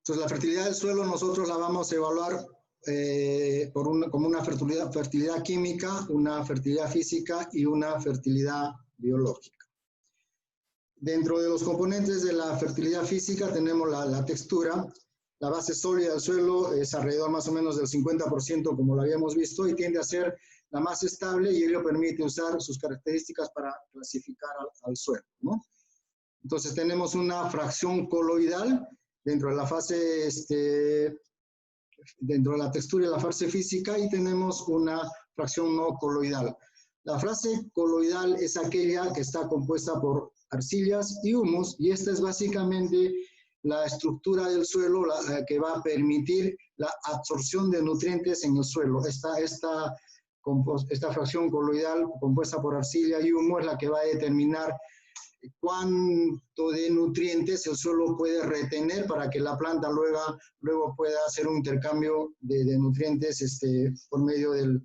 Entonces, la fertilidad del suelo nosotros la vamos a evaluar como una fertilidad química, una fertilidad física y una fertilidad biológica. Dentro de los componentes de la fertilidad física tenemos la textura. La base sólida del suelo es alrededor más o menos del 50%, como lo habíamos visto, y tiende a ser la más estable, y ello permite usar sus características para clasificar al suelo, ¿no? Entonces tenemos una fracción coloidal dentro de la fase, dentro de la textura y la fase física, y tenemos una fracción no coloidal. La fase coloidal es aquella que está compuesta por arcillas y humus, y esta es básicamente la estructura del suelo la que va a permitir la absorción de nutrientes en el suelo. Esta fracción coloidal compuesta por arcilla y humo es la que va a determinar cuánto de nutrientes el suelo puede retener para que la planta luego pueda hacer un intercambio de nutrientes por medio de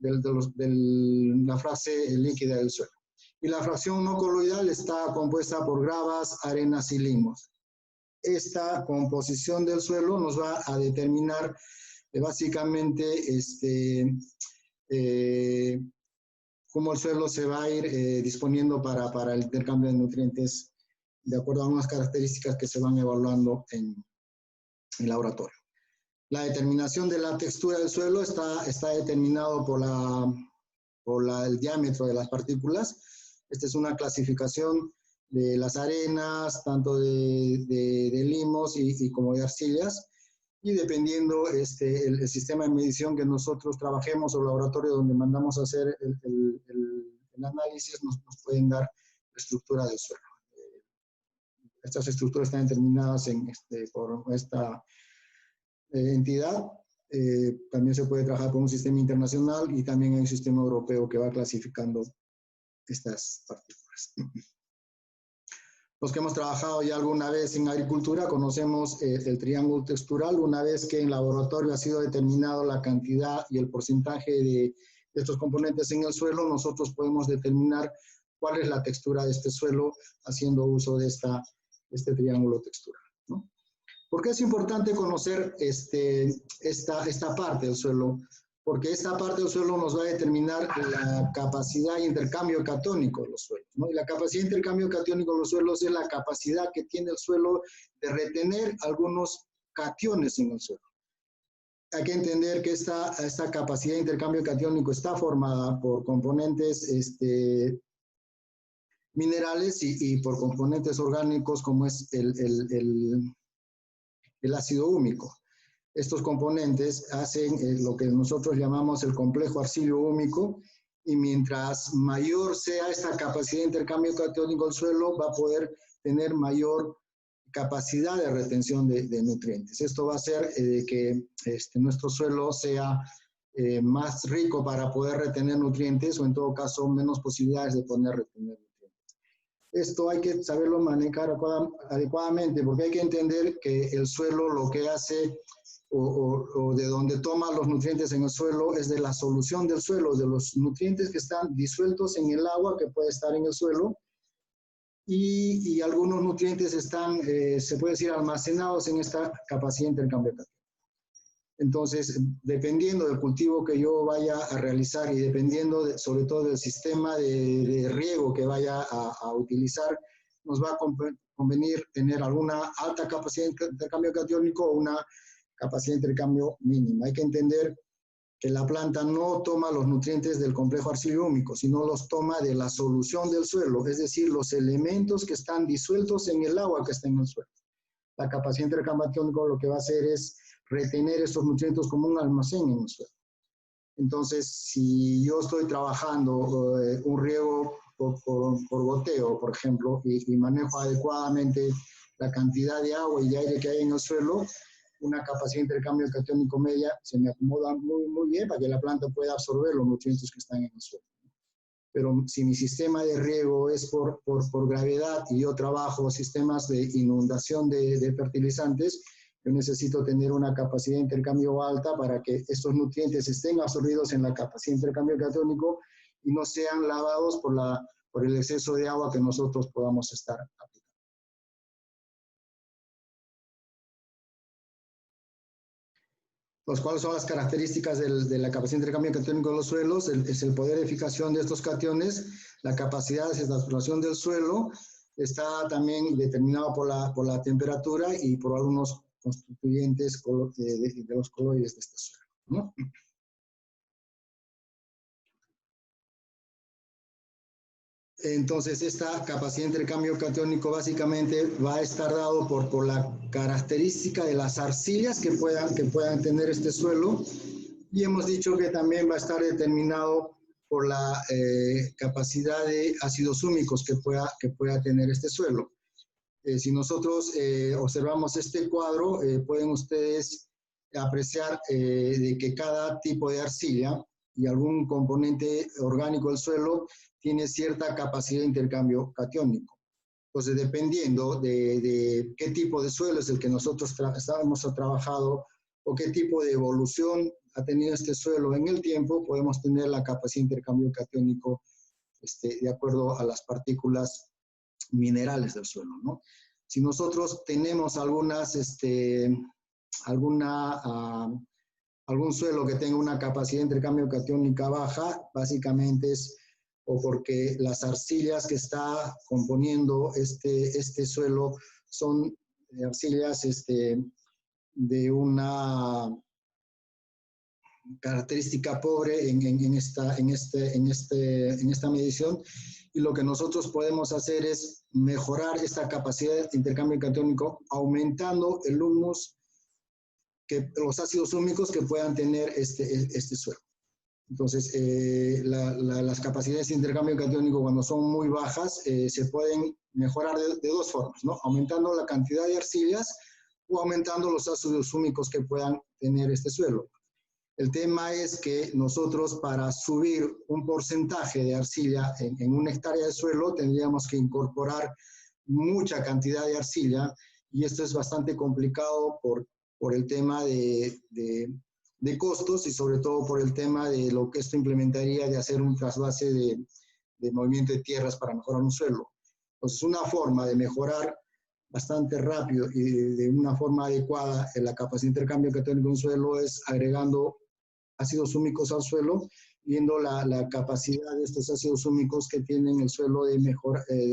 la fase líquida del suelo. Y la fracción no coloidal está compuesta por gravas, arenas y limos. Esta composición del suelo nos va a determinar básicamente cómo el suelo se va a ir disponiendo para el intercambio de nutrientes de acuerdo a unas características que se van evaluando en laboratorio. La determinación de la textura del suelo está determinado por el diámetro de las partículas. Esta es una clasificación de las arenas, tanto de limos y como de arcillas, y dependiendo el sistema de medición que nosotros trabajemos o el laboratorio donde mandamos a hacer el análisis nos pueden dar la estructura del suelo. Estas estructuras están determinadas por esta entidad. También se puede trabajar con un sistema internacional y también hay un sistema europeo que va clasificando estas partículas. Los que hemos trabajado ya alguna vez en agricultura conocemos el triángulo textural. Una vez que en laboratorio ha sido determinado la cantidad y el porcentaje de estos componentes en el suelo, nosotros podemos determinar cuál es la textura de este suelo haciendo uso de este triángulo textural, ¿no? ¿Por qué es importante conocer esta parte del suelo? Porque esta parte del suelo nos va a determinar la capacidad de intercambio catónico de los suelos, ¿no? Y la capacidad de intercambio catónico de los suelos es la capacidad que tiene el suelo de retener algunos cationes en el suelo. Hay que entender que esta capacidad de intercambio catiónico está formada por componentes minerales y por componentes orgánicos como es el ácido húmico. Estos componentes hacen lo que nosotros llamamos el complejo arcillo-húmico, y mientras mayor sea esta capacidad de intercambio catiónico del suelo, va a poder tener mayor capacidad de retención de nutrientes. Esto va a hacer que nuestro suelo sea más rico para poder retener nutrientes, o en todo caso menos posibilidades de poder retener nutrientes. Esto hay que saberlo manejar adecuadamente, porque hay que entender que el suelo lo que hace o de donde toma los nutrientes en el suelo es de la solución del suelo, de los nutrientes que están disueltos en el agua que puede estar en el suelo, y algunos nutrientes están, se puede decir, almacenados en esta capacidad de intercambio catiónico. Entonces, dependiendo del cultivo que yo vaya a realizar y dependiendo sobre todo del sistema de riego que vaya a utilizar, nos va a convenir tener alguna alta capacidad de intercambio catiónico o una capacidad de intercambio mínima. Hay que entender que la planta no toma los nutrientes del complejo arcillo-húmico, sino los toma de la solución del suelo, es decir, los elementos que están disueltos en el agua que está en el suelo. La capacidad de intercambio catiónico lo que va a hacer es retener estos nutrientes como un almacén en el suelo. Entonces, si yo estoy trabajando un riego por goteo, por ejemplo, y manejo adecuadamente la cantidad de agua y de aire que hay en el suelo, una capacidad de intercambio catiónico media se me acomoda muy bien para que la planta pueda absorber los nutrientes que están en el suelo. Pero si mi sistema de riego es por gravedad y yo trabajo sistemas de inundación de fertilizantes, yo necesito tener una capacidad de intercambio alta para que estos nutrientes estén absorbidos en la capacidad de intercambio catiónico y no sean lavados por el exceso de agua que nosotros podamos estar aplicando. ¿Cuáles son las características de la capacidad de intercambio catiónico de los suelos? Es el poder de fijación de estos cationes, la capacidad de saturación del suelo, está también determinado por la temperatura y por algunos constituyentes de los coloides de este suelo, ¿no? Entonces, esta capacidad de intercambio catiónico básicamente va a estar dado por la característica de las arcillas que puedan tener este suelo, y hemos dicho que también va a estar determinado por la capacidad de ácidos húmicos que pueda tener este suelo. Si nosotros observamos este cuadro, pueden ustedes apreciar de que cada tipo de arcilla y algún componente orgánico del suelo tiene cierta capacidad de intercambio catiónico. Entonces, dependiendo de qué tipo de suelo es el que nosotros hemos trabajado o qué tipo de evolución ha tenido este suelo en el tiempo, podemos tener la capacidad de intercambio catiónico de acuerdo a las partículas minerales del suelo, ¿no? Si nosotros tenemos algún suelo que tenga una capacidad de intercambio catiónica baja, básicamente es o porque las arcillas que está componiendo este suelo son arcillas de una característica pobre en esta medición, y lo que nosotros podemos hacer es mejorar esta capacidad de intercambio catiónico aumentando el humus, los ácidos húmicos que puedan tener este suelo. Entonces, las capacidades de intercambio catiónico cuando son muy bajas se pueden mejorar de dos formas, ¿no? Aumentando la cantidad de arcillas o aumentando los ácidos húmicos que puedan tener este suelo. El tema es que nosotros para subir un porcentaje de arcilla en una hectárea de suelo tendríamos que incorporar mucha cantidad de arcilla, y esto es bastante complicado por el tema de costos y sobre todo por el tema de lo que esto implementaría de hacer un trasvase de movimiento de tierras para mejorar un suelo. Entonces, una forma de mejorar bastante rápido y de una forma adecuada en la capacidad de intercambio catiónico de un suelo es agregando ácidos húmicos al suelo, viendo la capacidad de estos ácidos húmicos que tienen el suelo de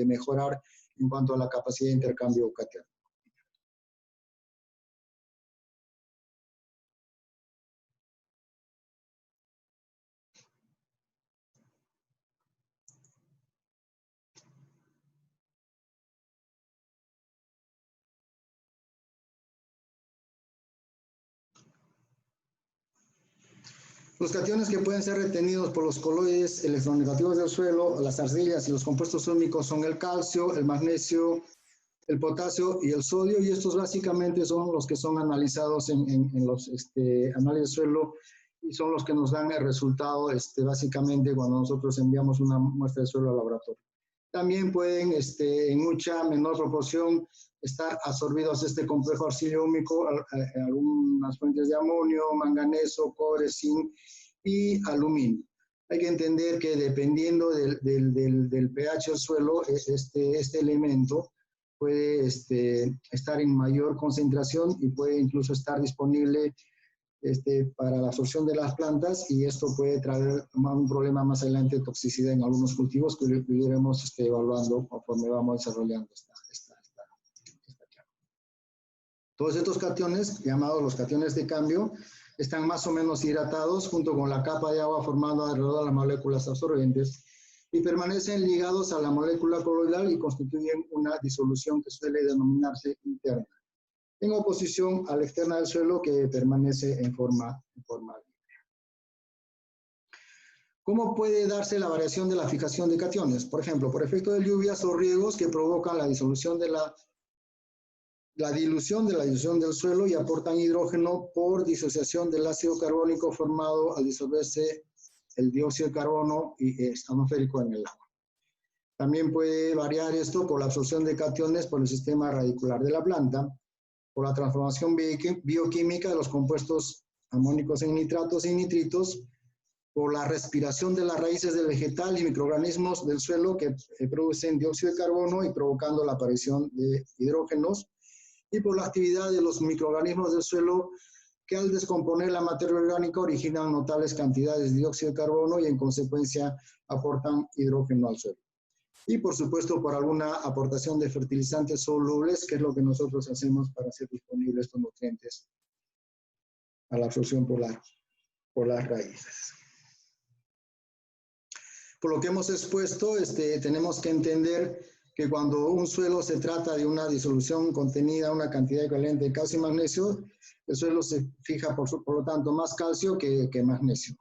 mejorar en cuanto a la capacidad de intercambio catiónico. Los cationes que pueden ser retenidos por los coloides electronegativos del suelo, las arcillas y los compuestos húmicos son el calcio, el magnesio, el potasio y el sodio, y estos básicamente son los que son analizados en los análisis de suelo y son los que nos dan el resultado básicamente cuando nosotros enviamos una muestra de suelo al laboratorio. También pueden en mucha menor proporción estar absorbidos este complejo arcillo-húmico, algunas fuentes de amonio, manganeso, cobre, zinc y aluminio. Hay que entender que dependiendo del pH del suelo, este elemento puede estar en mayor concentración y puede incluso estar disponible para la absorción de las plantas, y esto puede traer un problema más adelante de toxicidad en algunos cultivos que iremos evaluando conforme vamos desarrollando esta charla. Todos estos cationes, llamados los cationes de cambio, están más o menos hidratados junto con la capa de agua formada alrededor de las moléculas absorbentes y permanecen ligados a la molécula coloidal y constituyen una disolución que suele denominarse interna, en oposición a la externa del suelo que permanece en forma libre. ¿Cómo puede darse la variación de la fijación de cationes? Por ejemplo, por efecto de lluvias o riegos que provocan la dilución del suelo y aportan hidrógeno por disociación del ácido carbónico formado al disolverse el dióxido de carbono y atmosférico en el agua. También puede variar esto por la absorción de cationes por el sistema radicular de la planta, por la transformación bioquímica de los compuestos amónicos en nitratos y nitritos, por la respiración de las raíces del vegetal y microorganismos del suelo que producen dióxido de carbono y provocando la aparición de hidrógenos, y por la actividad de los microorganismos del suelo que al descomponer la materia orgánica originan notables cantidades de dióxido de carbono y en consecuencia aportan hidrógeno al suelo. Y por supuesto por alguna aportación de fertilizantes solubles, que es lo que nosotros hacemos para hacer disponibles estos nutrientes a la absorción por las raíces. Por lo que hemos expuesto, tenemos que entender que cuando un suelo se trata de una disolución contenida una cantidad equivalente de calcio y magnesio, el suelo se fija por lo tanto más calcio que magnesio.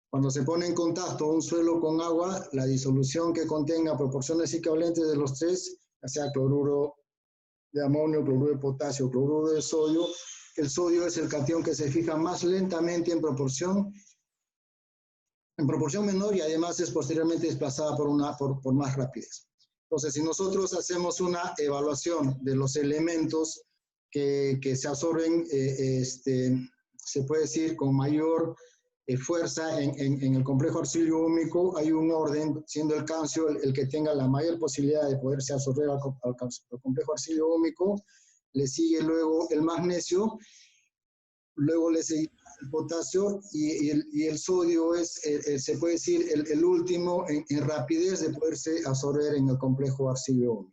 Cuando se pone en contacto un suelo con agua, la disolución que contenga proporciones equivalentes de los tres, ya sea cloruro de amonio, cloruro de potasio, cloruro de sodio, el sodio es el catión que se fija más lentamente en proporción menor y además es posteriormente desplazada por más rapidez. Entonces, si nosotros hacemos una evaluación de los elementos que se absorben, se puede decir con mayor fuerza en el complejo arcillo-húmico, hay un orden, siendo el calcio el que tenga la mayor posibilidad de poderse absorber al complejo arcillo-húmico, le sigue luego el magnesio, luego le sigue el potasio y el sodio es, se puede decir, el último en rapidez de poderse absorber en el complejo arcillo-húmico.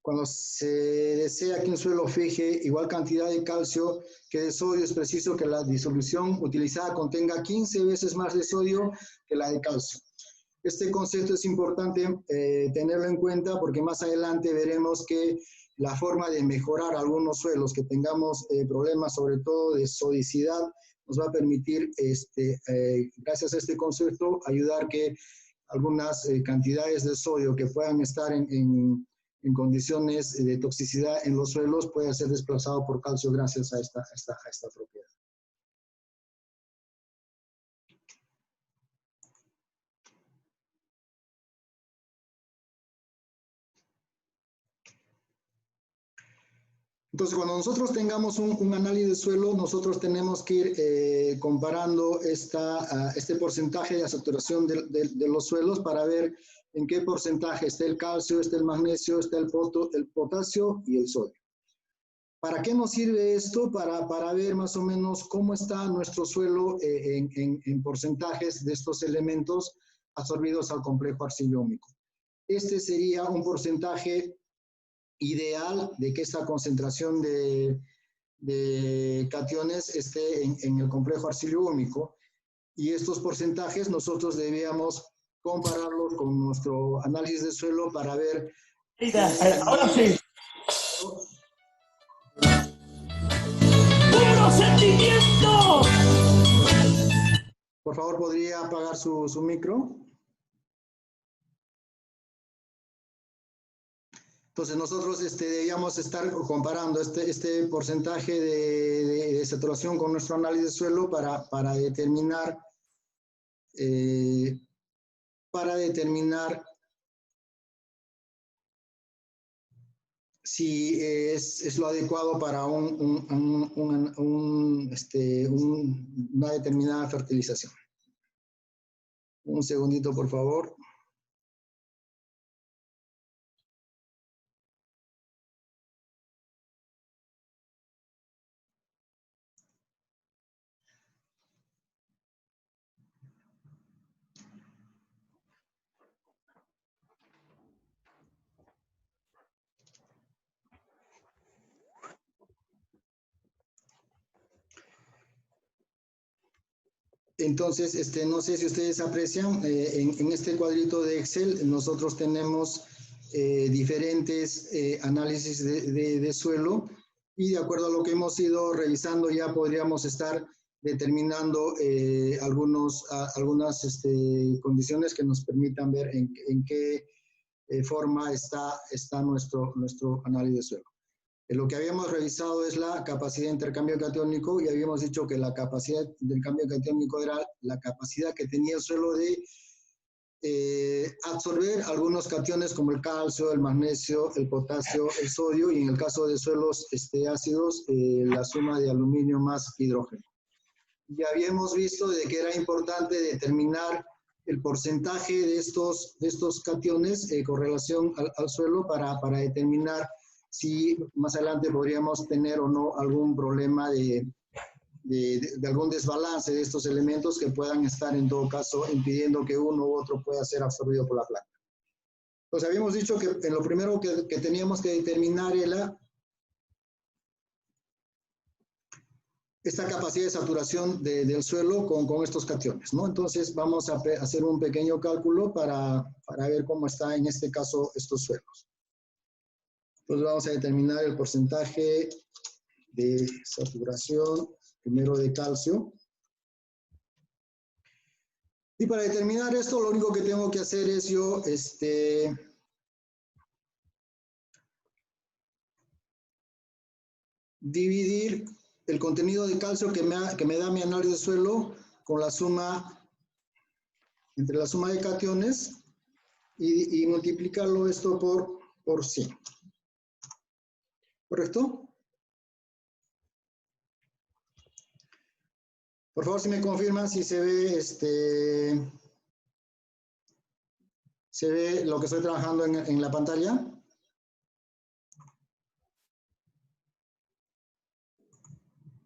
Cuando se desea que un suelo fije igual cantidad de calcio que de sodio, es preciso que la disolución utilizada contenga 15 veces más de sodio que la de calcio. Este concepto es importante tenerlo en cuenta porque más adelante veremos que la forma de mejorar algunos suelos que tengamos problemas sobre todo de sodicidad nos va a permitir, gracias a este concepto, ayudar que algunas cantidades de sodio que puedan estar en condiciones de toxicidad en los suelos pueda ser desplazado por calcio gracias a esta propiedad. Entonces, cuando nosotros tengamos un análisis de suelo, nosotros tenemos que ir comparando este porcentaje de saturación de los suelos para ver en qué porcentaje está el calcio, está el magnesio, está el potasio y el sodio. ¿Para qué nos sirve esto? Para ver más o menos cómo está nuestro suelo en porcentajes de estos elementos absorbidos al complejo arcillo-húmico. Este sería un porcentaje ideal de que esta concentración de cationes esté en el complejo arcillo-húmico, y estos porcentajes nosotros debíamos compararlos con nuestro análisis de suelo para ver. Ahora sí. ¡Puro sentimiento! Por favor, ¿podría apagar su micro? Entonces nosotros debíamos estar comparando este porcentaje de saturación con nuestro análisis de suelo para determinar si es lo adecuado para una determinada fertilización. Un segundito, por favor. Entonces, no sé si ustedes aprecian, en este cuadrito de Excel nosotros tenemos diferentes análisis de suelo, y de acuerdo a lo que hemos ido revisando ya podríamos estar determinando algunas condiciones que nos permitan ver en qué forma está nuestro análisis de suelo. Lo que habíamos revisado es la capacidad de intercambio catiónico, y habíamos dicho que la capacidad de intercambio catiónico era la capacidad que tenía el suelo de absorber algunos cationes como el calcio, el magnesio, el potasio, el sodio, y en el caso de suelos ácidos, la suma de aluminio más hidrógeno. Ya habíamos visto de que era importante determinar el porcentaje de estos cationes con relación al suelo para determinar si más adelante podríamos tener o no algún problema de algún desbalance de estos elementos que puedan estar en todo caso impidiendo que uno u otro pueda ser absorbido por la planta. Entonces habíamos dicho que en lo primero que teníamos que determinar era esta capacidad de saturación del suelo con estos cationes, ¿no? Entonces vamos a hacer un pequeño cálculo para ver cómo está en este caso estos suelos. Entonces vamos a determinar el porcentaje de saturación, primero de calcio. Y para determinar esto, lo único que tengo que hacer es yo, dividir el contenido de calcio que me da mi análisis de suelo con la suma, entre la suma de cationes y multiplicarlo esto por 100. ¿Correcto? Por favor, si me confirman si se ve, se ve lo que estoy trabajando en la pantalla.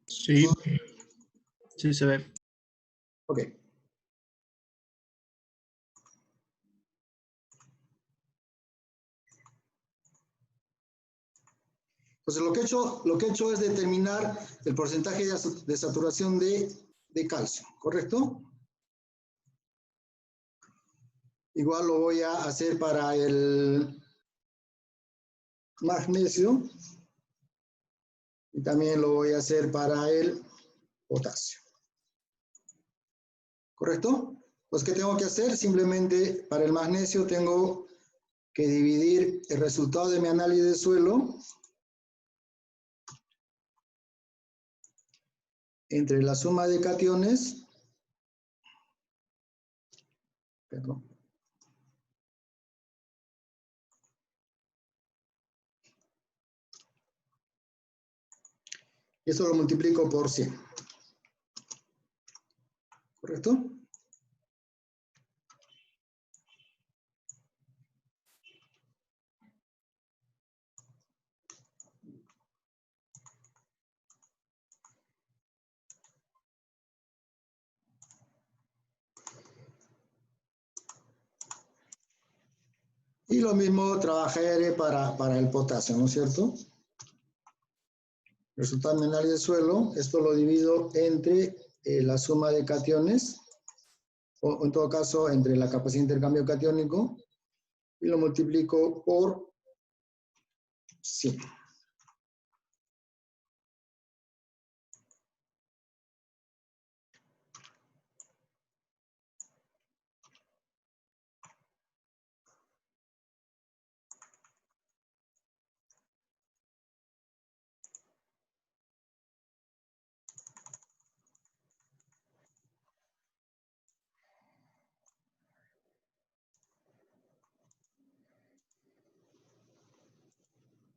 Sí, sí se ve. Ok. Entonces, lo que he hecho es determinar el porcentaje de saturación de calcio, ¿correcto? Igual lo voy a hacer para el magnesio y también lo voy a hacer para el potasio. ¿Correcto? Pues, ¿qué tengo que hacer? Simplemente para el magnesio tengo que dividir el resultado de mi análisis de suelo entre la suma de cationes, perdón, y eso lo multiplico por 100. ¿Correcto? Y lo mismo trabajaré para el potasio, ¿no es cierto? Resultado de mi análisis de suelo, esto lo divido entre la suma de cationes, o en todo caso entre la capacidad de intercambio catiónico, y lo multiplico por 100.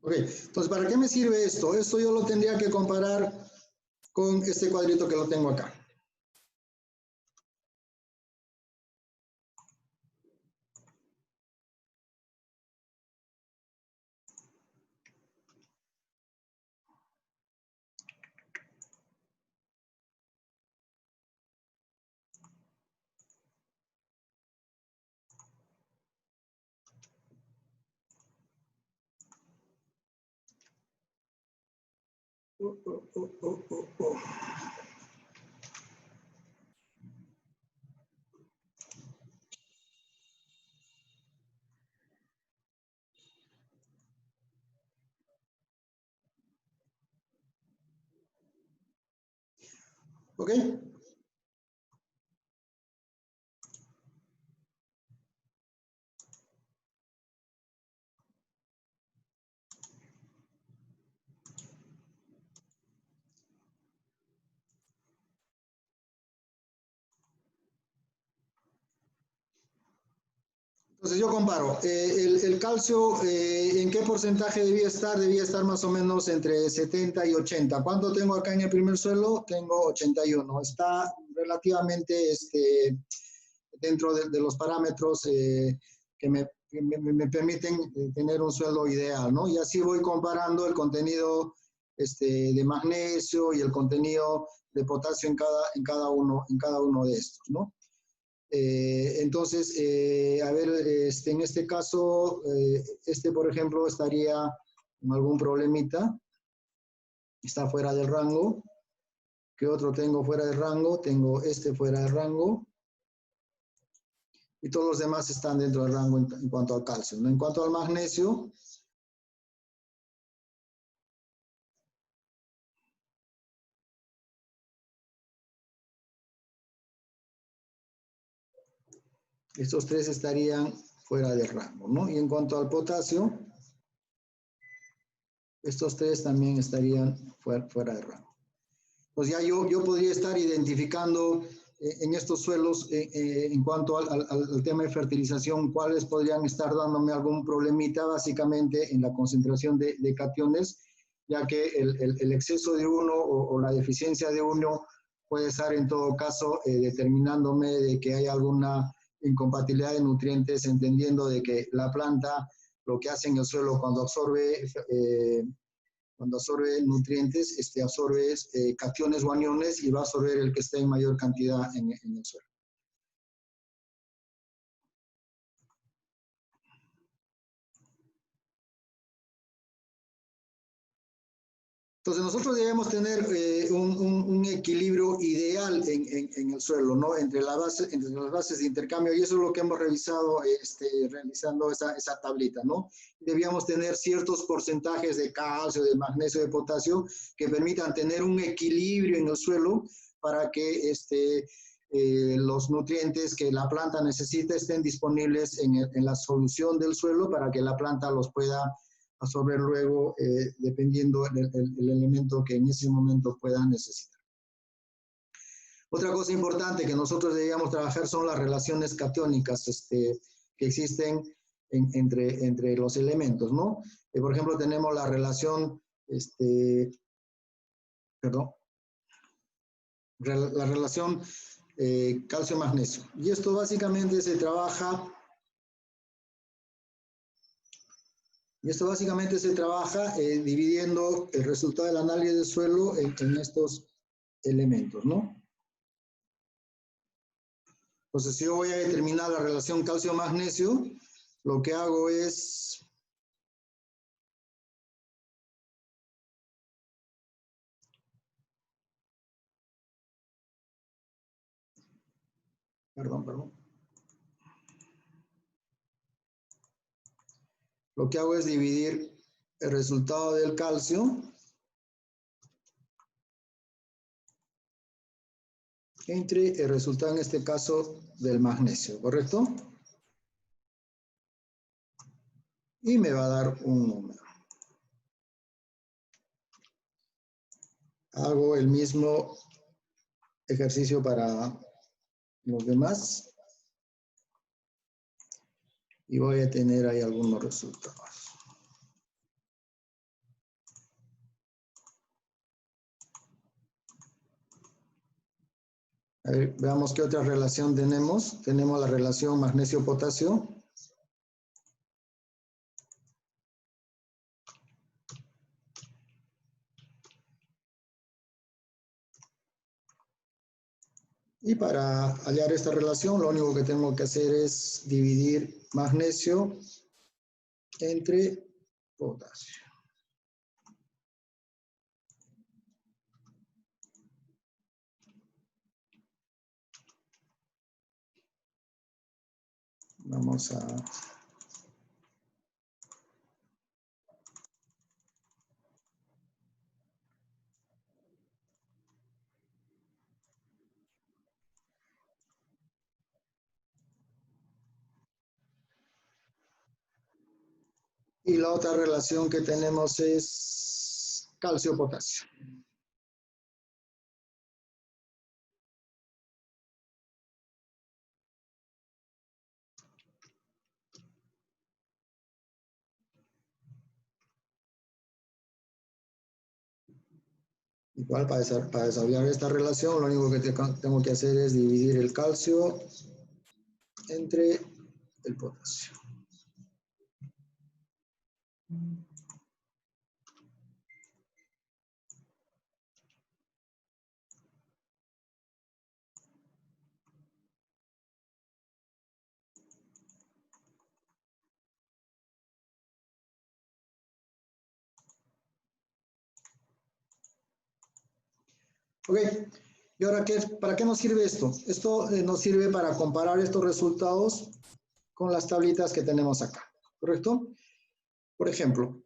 Ok, entonces, ¿para qué me sirve esto? Esto yo lo tendría que comparar con este cuadrito que lo tengo acá. ¿Ok? Entonces yo comparo, el calcio, ¿en qué porcentaje debía estar? Debía estar más o menos entre 70 y 80. ¿Cuánto tengo acá en el primer suelo? Tengo 81. Está relativamente dentro de los parámetros que me me permiten tener un suelo ideal, ¿no? Y así voy comparando el contenido de magnesio y el contenido de potasio en cada uno de estos, ¿no? Entonces, a ver, en este caso, por ejemplo, estaría con algún problemita, está fuera del rango. ¿Qué otro tengo fuera de rango? Tengo este fuera de rango. Y todos los demás están dentro del rango en cuanto al calcio, ¿no? En cuanto al magnesio, estos tres estarían fuera de rango, ¿no? Y en cuanto al potasio, estos tres también estarían fuera de rango. Pues ya yo podría estar identificando en estos suelos, en cuanto al tema de fertilización, cuáles podrían estar dándome algún problemita, básicamente en la concentración de cationes, ya que el exceso de uno o la deficiencia de uno puede estar en todo caso determinándome de que hay alguna incompatibilidad de nutrientes, entendiendo de que la planta lo que hace en el suelo cuando absorbe nutrientes, absorbe cationes o aniones y va a absorber el que esté en mayor cantidad en el suelo. Entonces nosotros debemos tener un equilibrio ideal en el suelo, ¿no? Entre las bases de intercambio, y eso es lo que hemos revisado realizando esa tablita, ¿no? Debíamos tener ciertos porcentajes de calcio, de magnesio, de potasio, que permitan tener un equilibrio en el suelo para que los nutrientes que la planta necesita estén disponibles en la solución del suelo para que la planta los pueda absorber luego, dependiendo el elemento que en ese momento pueda necesitar. Otra cosa importante que nosotros debíamos trabajar son las relaciones catiónicas que existen entre los elementos, ¿no? Por ejemplo, tenemos la relación, la relación calcio-magnesio. Y esto básicamente se trabaja dividiendo el resultado del análisis del suelo en estos elementos, ¿no? Entonces, si yo voy a determinar la relación calcio-magnesio, lo que hago es Lo que hago es dividir el resultado del calcio entre el resultado, en este caso, del magnesio, ¿correcto? Y me va a dar un número. Hago el mismo ejercicio para los demás. Y voy a tener ahí algunos resultados. A ver, veamos qué otra relación tenemos. Tenemos la relación magnesio-potasio. Y para hallar esta relación, lo único que tengo que hacer es dividir magnesio entre potasio. Vamos a... Y la otra relación que tenemos es calcio-potasio. Igual, para desarrollar esta relación, lo único que tengo que hacer es dividir el calcio entre el potasio. Ok, y ahora, ¿para qué nos sirve esto? Esto nos sirve para comparar estos resultados con las tablitas que tenemos acá, ¿correcto? Por ejemplo,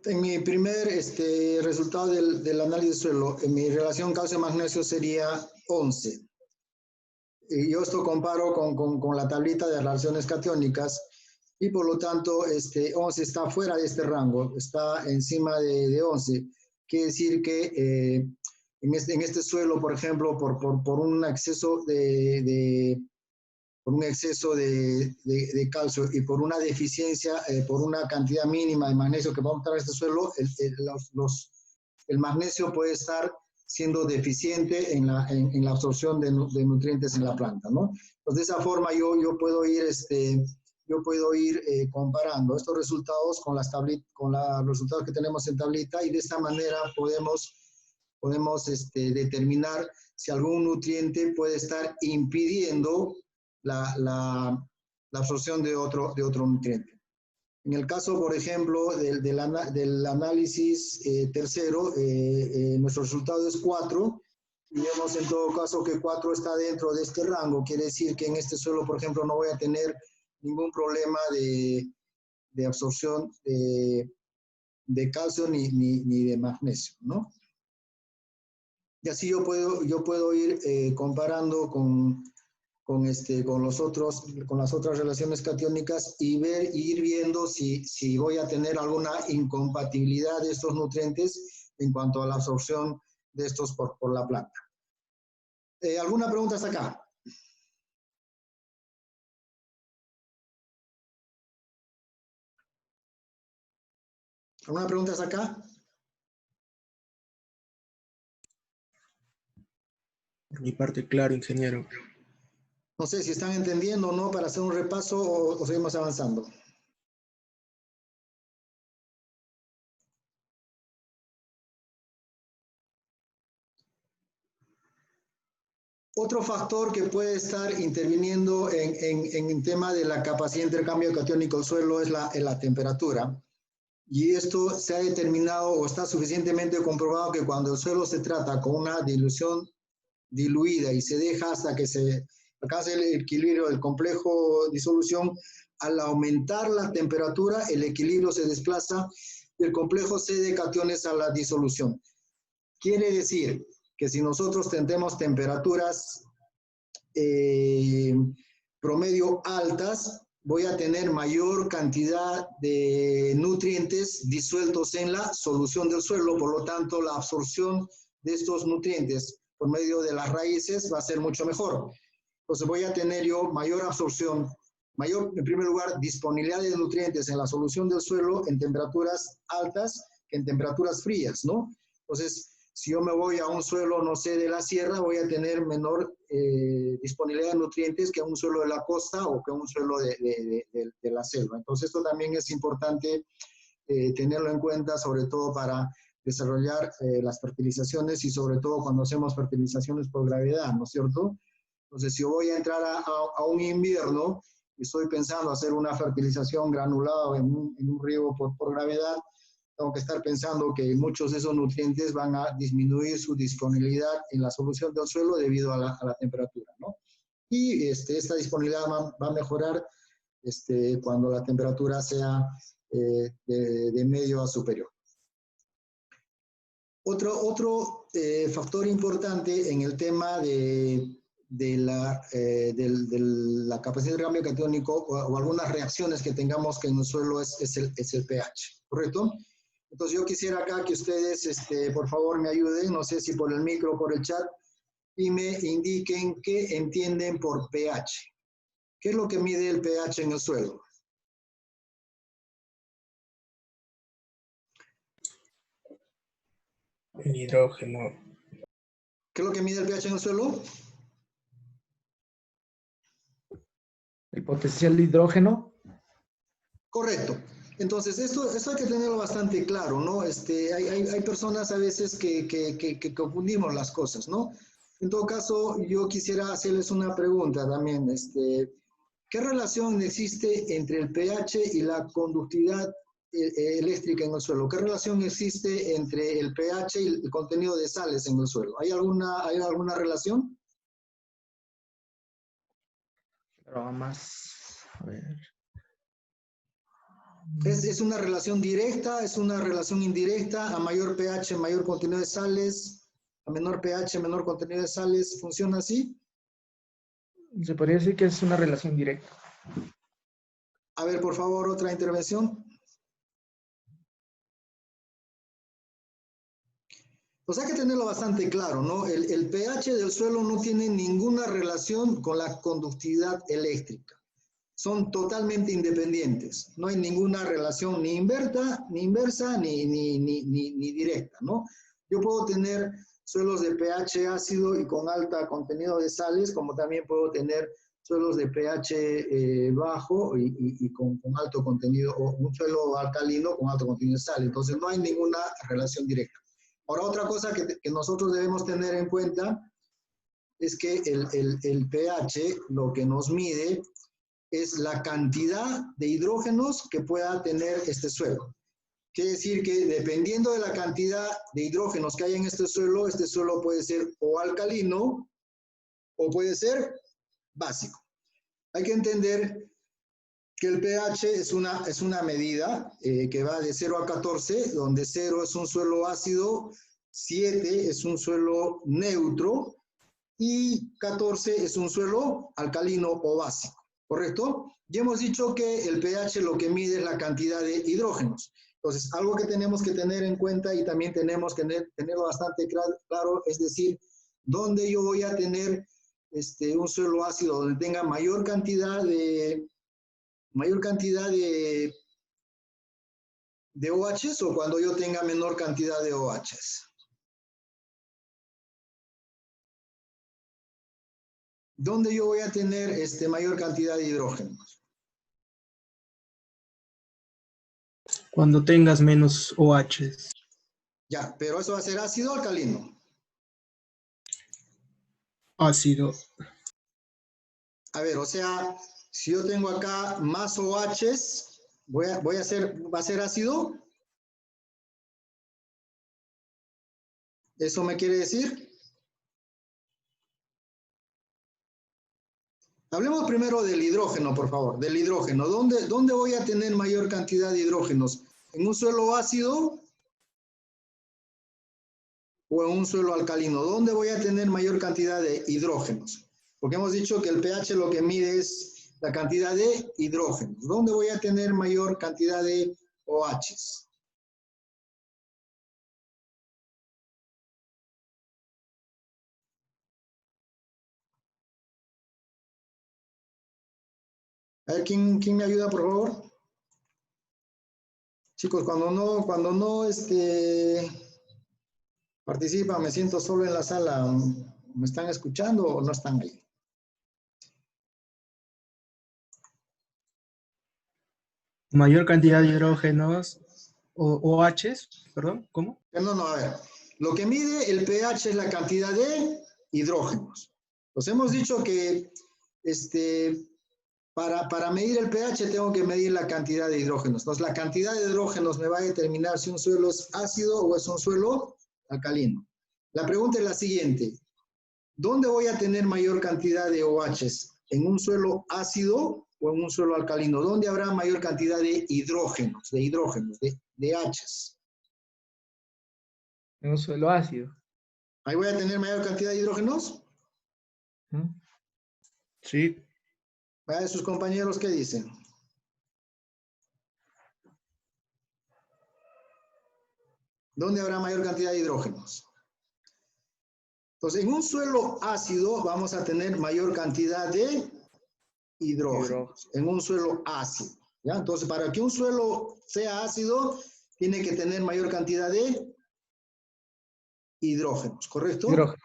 en mi primer resultado del análisis de suelo, en mi relación calcio-magnesio sería 11. Y yo esto comparo con la tablita de relaciones catiónicas y por lo tanto 11 está fuera de este rango, está encima de 11. Quiere decir que en este suelo, por ejemplo, por un exceso por un exceso de calcio y por una deficiencia, por una cantidad mínima de magnesio que va a entrar a este suelo, el magnesio puede estar siendo deficiente en la absorción de nutrientes en la planta, ¿no? Entonces, de esa forma yo puedo ir comparando estos resultados con los resultados que tenemos en tablita y de esta manera podemos determinar si algún nutriente puede estar impidiendo la absorción de otro nutriente. En el caso, por ejemplo, del análisis tercero, nuestro resultado es 4, y vemos en todo caso que 4 está dentro de este rango. Quiere decir que en este suelo, por ejemplo, no voy a tener ningún problema de absorción de calcio ni de magnesio, ¿no? Y así yo puedo ir comparando con las otras relaciones catiónicas y ir viendo si voy a tener alguna incompatibilidad de estos nutrientes en cuanto a la absorción de estos por la planta. ¿Alguna pregunta hasta acá? ¿Alguna pregunta hasta acá? Por mi parte, claro, ingeniero. No sé si están entendiendo o no para hacer un repaso o seguimos avanzando. Otro factor que puede estar interviniendo en el tema de la capacidad de intercambio catiónico del suelo es la temperatura. Y esto se ha determinado o está suficientemente comprobado que cuando el suelo se trata con una dilución diluida y se deja hasta que se alcance el equilibrio del complejo disolución, al aumentar la temperatura, el equilibrio se desplaza y el complejo cede cationes a la disolución. Quiere decir que si nosotros tenemos temperaturas promedio altas, voy a tener mayor cantidad de nutrientes disueltos en la solución del suelo, por lo tanto la absorción de estos nutrientes por medio de las raíces va a ser mucho mejor. Entonces voy a tener yo mayor absorción, en primer lugar, disponibilidad de nutrientes en la solución del suelo en temperaturas altas que en temperaturas frías, ¿no? Entonces, si yo me voy a un suelo, no sé, de la sierra, voy a tener menor disponibilidad de nutrientes que un suelo de la costa o que un suelo de la selva. Entonces, esto también es importante tenerlo en cuenta, sobre todo para desarrollar las fertilizaciones y sobre todo cuando hacemos fertilizaciones por gravedad, ¿no es cierto? Entonces, si yo voy a entrar a un invierno y estoy pensando hacer una fertilización granulada en un riego por gravedad, tengo que estar pensando que muchos de esos nutrientes van a disminuir su disponibilidad en la solución del suelo debido a la temperatura, ¿no? Y esta disponibilidad va a mejorar cuando la temperatura sea de medio a superior. Otro factor importante en el tema de de la capacidad de cambio catiónico o algunas reacciones que tengamos que en el suelo es el pH, ¿correcto? Entonces yo quisiera acá que ustedes, por favor, me ayuden, no sé si por el micro o por el chat, y me indiquen qué entienden por pH. ¿Qué es lo que mide el pH en el suelo? El hidrógeno. ¿Qué es lo que mide el pH en el suelo? El potencial de hidrógeno. Correcto. Entonces, esto hay que tenerlo bastante claro, ¿no? Hay personas a veces que confundimos las cosas, ¿no? En todo caso, yo quisiera hacerles una pregunta también. ¿Qué relación existe entre el pH y la conductividad eléctrica en el suelo? ¿Qué relación existe entre el pH y el contenido de sales en el suelo? ¿Hay alguna relación? Pero más, a ver. ¿Es una relación directa? ¿Es una relación indirecta? A mayor pH, mayor contenido de sales. A menor pH, menor contenido de sales. ¿Funciona así? Se podría decir que es una relación directa. A ver, por favor, otra intervención. Pues hay que tenerlo bastante claro, ¿no? El pH del suelo no tiene ninguna relación con la conductividad eléctrica. Son totalmente independientes. No hay ninguna relación ni inversa, ni directa, ¿no? Yo puedo tener suelos de pH ácido y con alta contenido de sales, como también puedo tener suelos de pH bajo y con alto contenido, o un suelo alcalino con alto contenido de sal. Entonces no hay ninguna relación directa. Ahora, otra cosa que nosotros debemos tener en cuenta es que el pH lo que nos mide es la cantidad de hidrógenos que pueda tener este suelo. Quiere decir que dependiendo de la cantidad de hidrógenos que hay en este suelo puede ser o alcalino o puede ser básico. Hay que entender que el pH es una medida que va de 0 a 14, donde 0 es un suelo ácido, 7 es un suelo neutro y 14 es un suelo alcalino o básico, ¿correcto? Ya hemos dicho que el pH lo que mide es la cantidad de hidrógenos. Entonces, algo que tenemos que tener en cuenta y también tenemos que tenerlo bastante claro, es decir, dónde yo voy a tener un suelo ácido donde tenga mayor cantidad de OHs o cuando yo tenga menor cantidad de OHs. ¿Dónde yo voy a tener mayor cantidad de hidrógenos? Cuando tengas menos OHs. Ya, pero eso va a ser ácido o alcalino. Ácido. A ver, o sea, si yo tengo acá más OHs, ¿va a ser ácido? ¿Eso me quiere decir? Hablemos primero del hidrógeno, por favor, del hidrógeno. ¿Dónde voy a tener mayor cantidad de hidrógenos? ¿En un suelo ácido o en un suelo alcalino? ¿Dónde voy a tener mayor cantidad de hidrógenos? Porque hemos dicho que el pH lo que mide es la cantidad de hidrógenos. ¿Dónde voy a tener mayor cantidad de OHs? A ver, ¿quién me ayuda, por favor? Chicos, cuando no participan, me siento solo en la sala. ¿Me están escuchando o no están ahí? Mayor cantidad de hidrógenos o OHs, perdón, ¿cómo? No, a ver. Lo que mide el pH es la cantidad de hidrógenos. Pues hemos dicho que para medir el pH tengo que medir la cantidad de hidrógenos. Entonces, la cantidad de hidrógenos me va a determinar si un suelo es ácido o es un suelo alcalino. La pregunta es la siguiente. ¿Dónde voy a tener mayor cantidad de OHs? ¿En un suelo ácido o en un suelo alcalino? ¿Dónde habrá mayor cantidad de hidrógenos, de Hs? En un suelo ácido. ¿Ahí voy a tener mayor cantidad de hidrógenos? ¿Mm? Sí. ¿A sus compañeros qué dicen? ¿Dónde habrá mayor cantidad de hidrógenos? Entonces, en un suelo ácido vamos a tener mayor cantidad de hidrógenos. En un suelo ácido. ¿Ya? Entonces, para que un suelo sea ácido, tiene que tener mayor cantidad de hidrógenos, ¿correcto? Hidrógeno.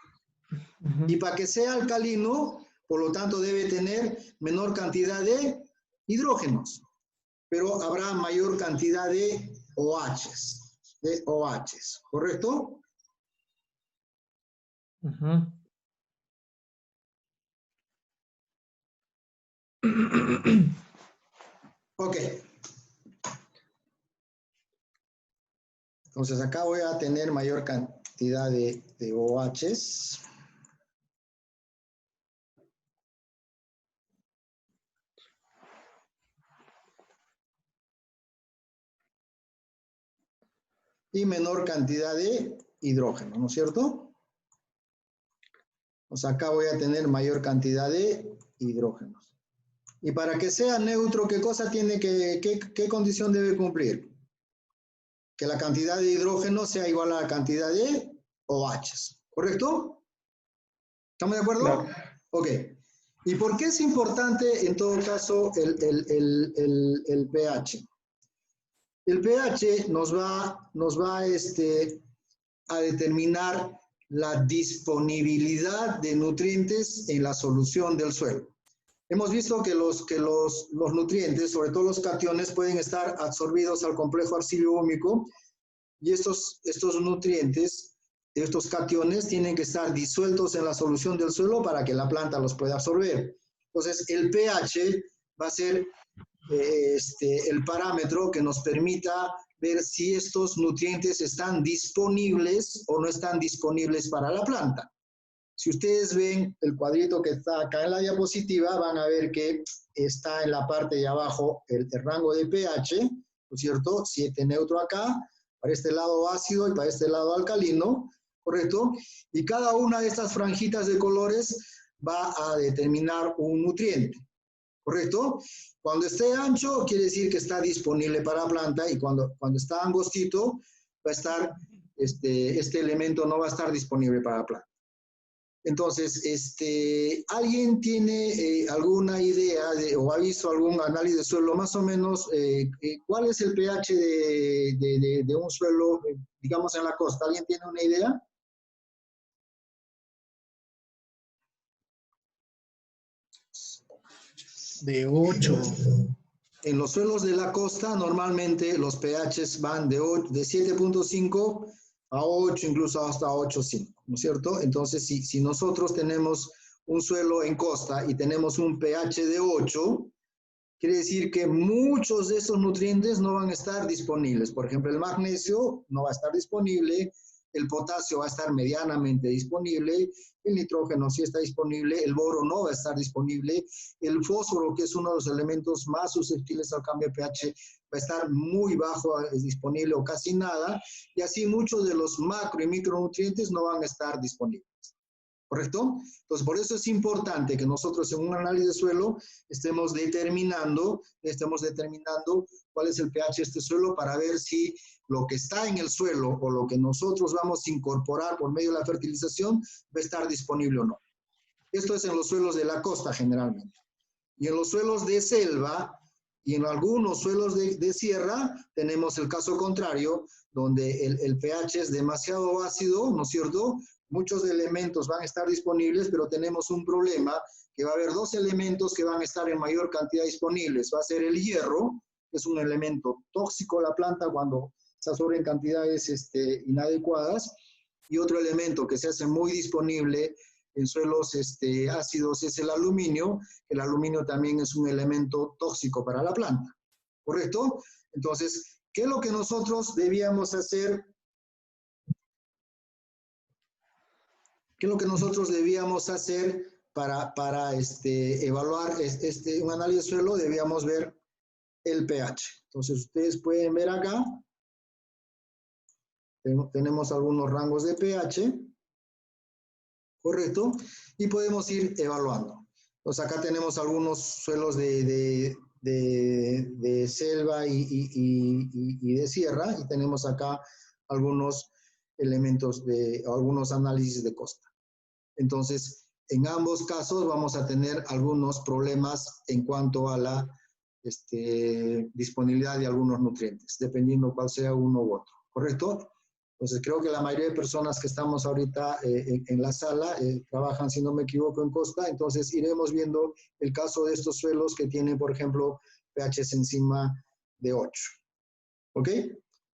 Y para que sea alcalino, por lo tanto, debe tener menor cantidad de hidrógenos. Pero habrá mayor cantidad de OHs, ¿correcto? Ok. Entonces acá voy a tener mayor cantidad de OHs. Y menor cantidad de hidrógeno, ¿no es cierto? Pues acá voy a tener mayor cantidad de hidrógenos. Y para que sea neutro, ¿qué cosa tiene qué condición debe cumplir? Que la cantidad de hidrógeno sea igual a la cantidad de OHs, ¿correcto? ¿Estamos de acuerdo? Claro. Ok. ¿Y por qué es importante, en todo caso, el pH? El pH nos va a determinar la disponibilidad de nutrientes en la solución del suelo. Hemos visto que los nutrientes, sobre todo los cationes, pueden estar absorbidos al complejo arcilio-húmico y estos nutrientes, estos cationes, tienen que estar disueltos en la solución del suelo para que la planta los pueda absorber. Entonces, el pH va a ser el parámetro que nos permita ver si estos nutrientes están disponibles o no están disponibles para la planta. Si ustedes ven el cuadrito que está acá en la diapositiva, van a ver que está en la parte de abajo el rango de pH, ¿no es cierto? 7 neutro acá, para este lado ácido y para este lado alcalino, ¿correcto? Y cada una de estas franjitas de colores va a determinar un nutriente, ¿correcto? Cuando esté ancho, quiere decir que está disponible para la planta, y cuando está angostito, va a estar, este elemento no va a estar disponible para la planta. Entonces, ¿alguien tiene alguna idea o ha visto algún análisis de suelo más o menos? ¿Cuál es el pH de un suelo, digamos, en la costa? ¿Alguien tiene una idea? De 8. En los suelos de la costa, normalmente los pHs van de 7.5 a 8, incluso hasta 8.5, ¿no es cierto? Entonces, si nosotros tenemos un suelo en costa y tenemos un pH de 8, quiere decir que muchos de esos nutrientes no van a estar disponibles. Por ejemplo, el magnesio no va a estar disponible, el potasio va a estar medianamente disponible, el nitrógeno sí está disponible, el boro no va a estar disponible, el fósforo, que es uno de los elementos más susceptibles al cambio de pH, va a estar muy bajo, es disponible o casi nada, y así muchos de los macro y micronutrientes no van a estar disponibles. ¿Correcto? Entonces, por eso es importante que nosotros en un análisis de suelo estemos determinando cuál es el pH de este suelo para ver si lo que está en el suelo o lo que nosotros vamos a incorporar por medio de la fertilización va a estar disponible o no. Esto es en los suelos de la costa generalmente. Y en los suelos de selva y en algunos suelos de sierra tenemos el caso contrario, donde el pH es demasiado ácido, ¿no es cierto? Muchos elementos van a estar disponibles, pero tenemos un problema, que va a haber dos elementos que van a estar en mayor cantidad disponibles. Va a ser el hierro, que es un elemento tóxico a la planta cuando se absorbe en cantidades inadecuadas, y otro elemento que se hace muy disponible en suelos ácidos es el aluminio. El aluminio también es un elemento tóxico para la planta, ¿correcto? Entonces, ¿qué es lo que nosotros debíamos hacer? ¿Qué es lo que nosotros debíamos hacer para evaluar un análisis de suelo? Debíamos ver el pH. Entonces, ustedes pueden ver acá, tenemos algunos rangos de pH, ¿correcto? Y podemos ir evaluando. Entonces acá tenemos algunos suelos de selva y de sierra, y tenemos acá algunos elementos algunos análisis de costa. Entonces, en ambos casos vamos a tener algunos problemas en cuanto a la disponibilidad de algunos nutrientes, dependiendo cuál sea uno u otro, ¿correcto? Entonces, creo que la mayoría de personas que estamos ahorita en la sala trabajan, si no me equivoco, en costa. Entonces, iremos viendo el caso de estos suelos que tienen, por ejemplo, pHs encima de 8. ¿Ok?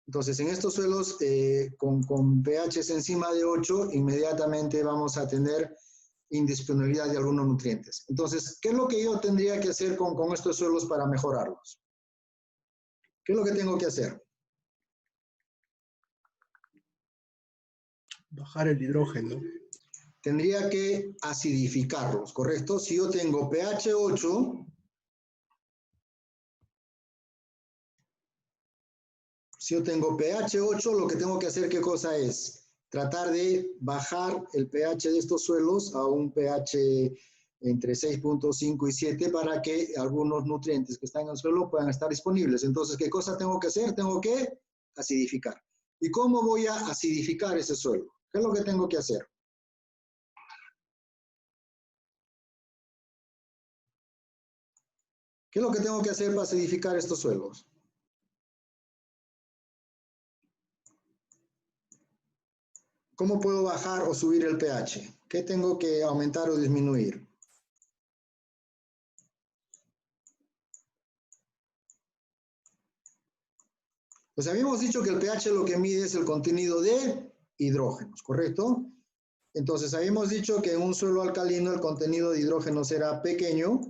Entonces, en estos suelos con pHs encima de 8, inmediatamente vamos a tener indisponibilidad de algunos nutrientes. Entonces, ¿qué es lo que yo tendría que hacer con estos suelos para mejorarlos? ¿Qué es lo que tengo que hacer? Bajar el hidrógeno. Tendría que acidificarlos, ¿correcto? Si yo tengo pH 8, lo que tengo que hacer, ¿qué cosa es? Tratar de bajar el pH de estos suelos a un pH entre 6.5 y 7 para que algunos nutrientes que están en el suelo puedan estar disponibles. Entonces, ¿qué cosa tengo que hacer? Tengo que acidificar. ¿Y cómo voy a acidificar ese suelo? ¿Qué es lo que tengo que hacer? ¿Qué es lo que tengo que hacer para acidificar estos suelos? ¿Cómo puedo bajar o subir el pH? ¿Qué tengo que aumentar o disminuir? Pues habíamos dicho que el pH lo que mide es el contenido de hidrógenos, ¿correcto? Entonces habíamos dicho que en un suelo alcalino el contenido de hidrógenos era pequeño.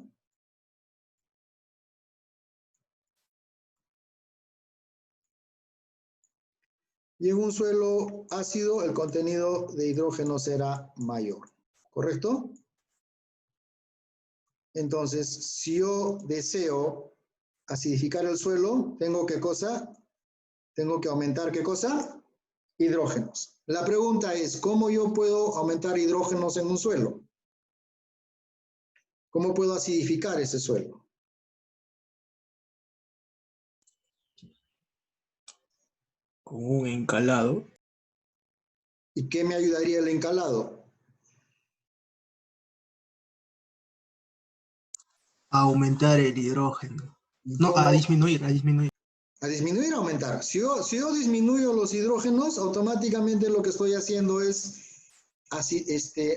Y en un suelo ácido el contenido de hidrógenos era mayor, ¿correcto? Entonces, si yo deseo acidificar el suelo, ¿tengo qué cosa? Tengo que aumentar ¿qué cosa? Hidrógenos. La pregunta es, ¿cómo yo puedo aumentar hidrógenos en un suelo? ¿Cómo puedo acidificar ese suelo? Con un encalado. ¿Y qué me ayudaría el encalado? A aumentar el hidrógeno. No, ¿Cómo? a disminuir. A disminuir o aumentar. Si yo disminuyo los hidrógenos, automáticamente lo que estoy haciendo es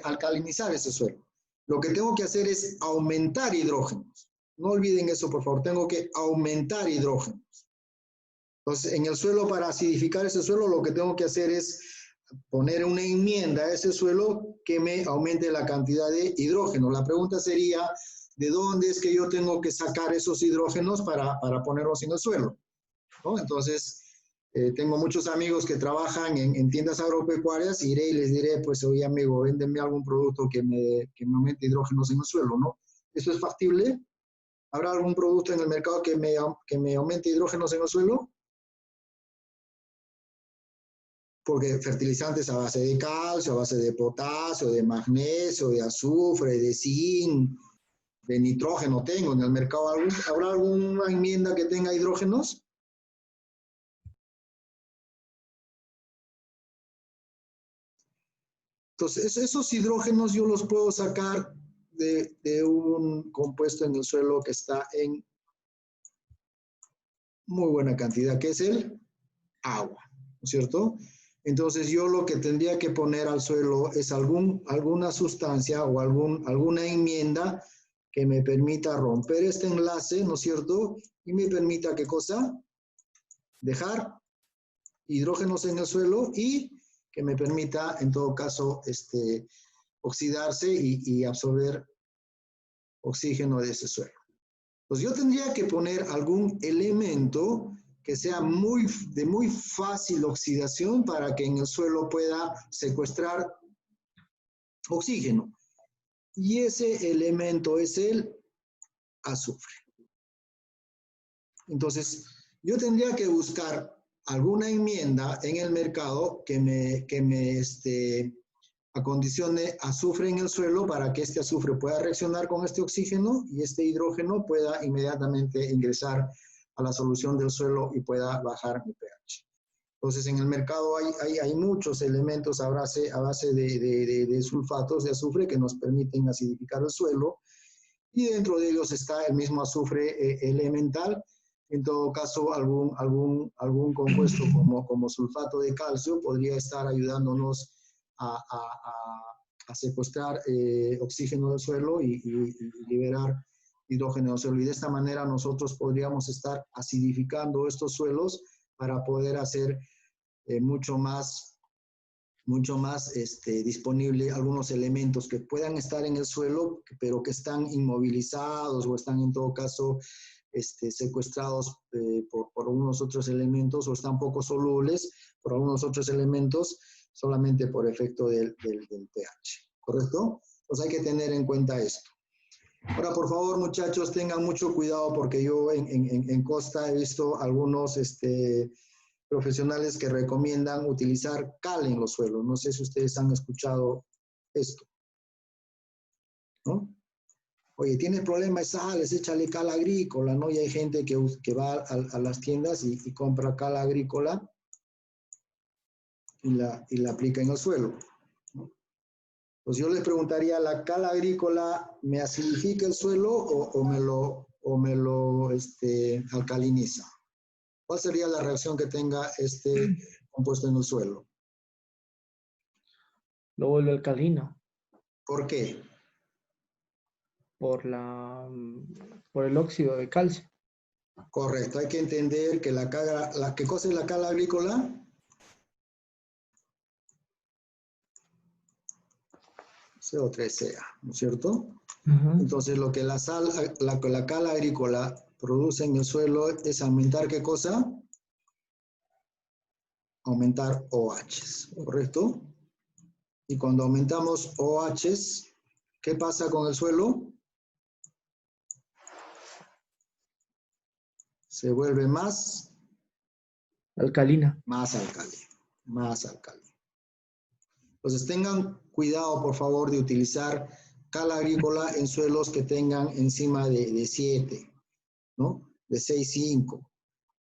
alcalinizar ese suelo. Lo que tengo que hacer es aumentar hidrógenos. No olviden eso, por favor. Tengo que aumentar hidrógenos. Entonces, en el suelo, para acidificar ese suelo, lo que tengo que hacer es poner una enmienda a ese suelo que me aumente la cantidad de hidrógeno. La pregunta sería, ¿de dónde es que yo tengo que sacar esos hidrógenos para ponerlos en el suelo? ¿No? Entonces, tengo muchos amigos que trabajan en tiendas agropecuarias, iré y les diré, pues, oye amigo, véndeme algún producto que me aumente hidrógenos en el suelo, ¿no? ¿Eso es factible? ¿Habrá algún producto en el mercado que me aumente hidrógenos en el suelo? Porque fertilizantes a base de calcio, a base de potasio, de magnesio, de azufre, de zinc, de nitrógeno tengo en el mercado. ¿Habrá alguna enmienda que tenga hidrógenos? Entonces, esos hidrógenos yo los puedo sacar de un compuesto en el suelo que está en muy buena cantidad, que es el agua, ¿no es cierto? Entonces, yo lo que tendría que poner al suelo es alguna sustancia o alguna enmienda que me permita romper este enlace, ¿no es cierto? Y me permita, ¿qué cosa? Dejar hidrógenos en el suelo y que me permita, en todo caso, oxidarse y absorber oxígeno de ese suelo. Pues yo tendría que poner algún elemento que sea de muy fácil oxidación para que en el suelo pueda secuestrar oxígeno. Y ese elemento es el azufre. Entonces, yo tendría que buscar alguna enmienda en el mercado que me acondicione azufre en el suelo para que este azufre pueda reaccionar con este oxígeno y este hidrógeno pueda inmediatamente ingresar a la solución del suelo y pueda bajar mi pH. Entonces, en el mercado hay muchos elementos a base de sulfatos de azufre que nos permiten acidificar el suelo, y dentro de ellos está el mismo azufre elemental. En todo caso, algún compuesto como sulfato de calcio podría estar ayudándonos a secuestrar oxígeno del suelo y liberar hidrógeno del suelo. Y de esta manera nosotros podríamos estar acidificando estos suelos para poder hacer mucho más disponible algunos elementos que puedan estar en el suelo, pero que están inmovilizados o están en todo caso secuestrados por algunos otros elementos, o están poco solubles por algunos otros elementos, solamente por efecto del pH. ¿Correcto? Pues hay que tener en cuenta esto. Ahora, por favor, muchachos, tengan mucho cuidado porque yo en Costa he visto algunos profesionales que recomiendan utilizar cal en los suelos. No sé si ustedes han escuchado esto, ¿no? Oye, tiene problema de sales, échale cal agrícola, ¿no? Y hay gente que va a las tiendas y compra cal agrícola y la aplica en el suelo, ¿no? Pues yo les preguntaría, ¿la cal agrícola me acidifica el suelo o me lo alcaliniza? ¿Cuál sería la reacción que tenga este compuesto en el suelo? Lo vuelve alcalino ¿Por qué? por el óxido de calcio. Correcto, hay que entender que ¿qué cosa es la cal agrícola? CO3CA, ¿no es cierto? Entonces, lo que la cal agrícola produce en el suelo es aumentar, ¿qué cosa? Aumentar OHs, ¿correcto? Y cuando aumentamos OHs, ¿qué pasa con el suelo? Se vuelve más Alcalina. más alcalino. Entonces tengan cuidado, por favor, de utilizar cal agrícola en suelos que tengan encima de 7, ¿no? De 6,5.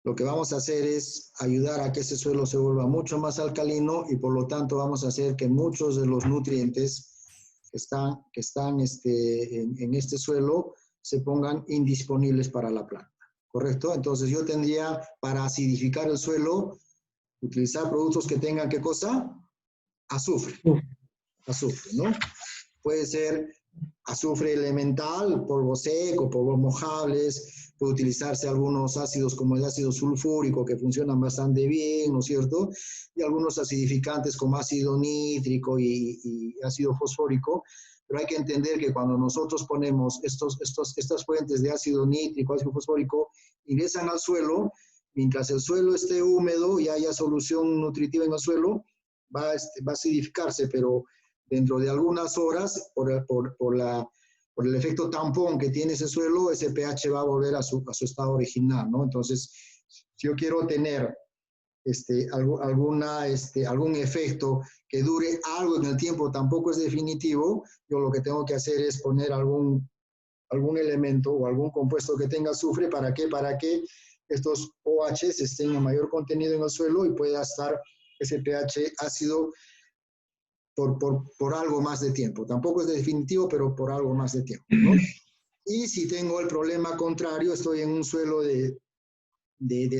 Lo que vamos a hacer es ayudar a que ese suelo se vuelva mucho más alcalino y por lo tanto vamos a hacer que muchos de los nutrientes que están en este suelo se pongan indisponibles para la planta. ¿Correcto? Entonces yo tendría, para acidificar el suelo, utilizar productos que tengan, ¿qué cosa? Azufre. Azufre, ¿no? Puede ser azufre elemental, polvo seco, polvos mojables, puede utilizarse algunos ácidos como el ácido sulfúrico que funcionan bastante bien, ¿no es cierto? Y algunos acidificantes como ácido nítrico y ácido fosfórico. Pero hay que entender que cuando nosotros ponemos estas fuentes de ácido nítrico, ácido fosfórico, ingresan al suelo, mientras el suelo esté húmedo y haya solución nutritiva en el suelo, va a acidificarse, pero dentro de algunas horas, por el efecto tampón que tiene ese suelo, ese pH va a volver a su estado original, ¿no? Entonces, si yo quiero tener algún efecto que dure algo en el tiempo, tampoco es definitivo, yo lo que tengo que hacer es poner algún elemento o algún compuesto que tenga azufre. ¿Para qué? Para que estos OHs estén en mayor contenido en el suelo y pueda estar ese pH ácido por algo más de tiempo. Tampoco es definitivo, pero por algo más de tiempo, ¿no? Y si tengo el problema contrario, estoy en un suelo de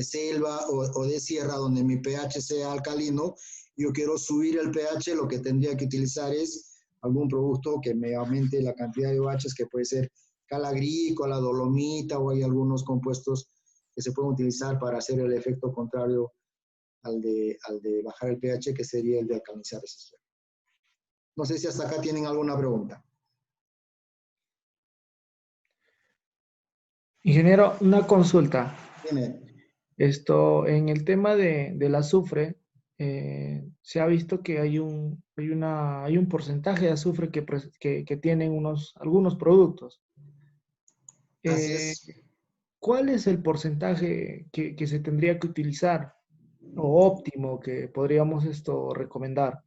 selva o de sierra donde mi pH sea alcalino, yo quiero subir el pH, lo que tendría que utilizar es algún producto que me aumente la cantidad de OHs, que puede ser cal agrícola, dolomita, o hay algunos compuestos que se pueden utilizar para hacer el efecto contrario al de bajar el pH, que sería el de alcalinizar ese suelo. No sé si hasta acá tienen alguna pregunta. Ingeniero, una consulta. Dime. En el tema del azufre, se ha visto que hay un porcentaje de azufre que tienen algunos productos. Así es. ¿Cuál es el porcentaje que se tendría que utilizar o óptimo que podríamos recomendar?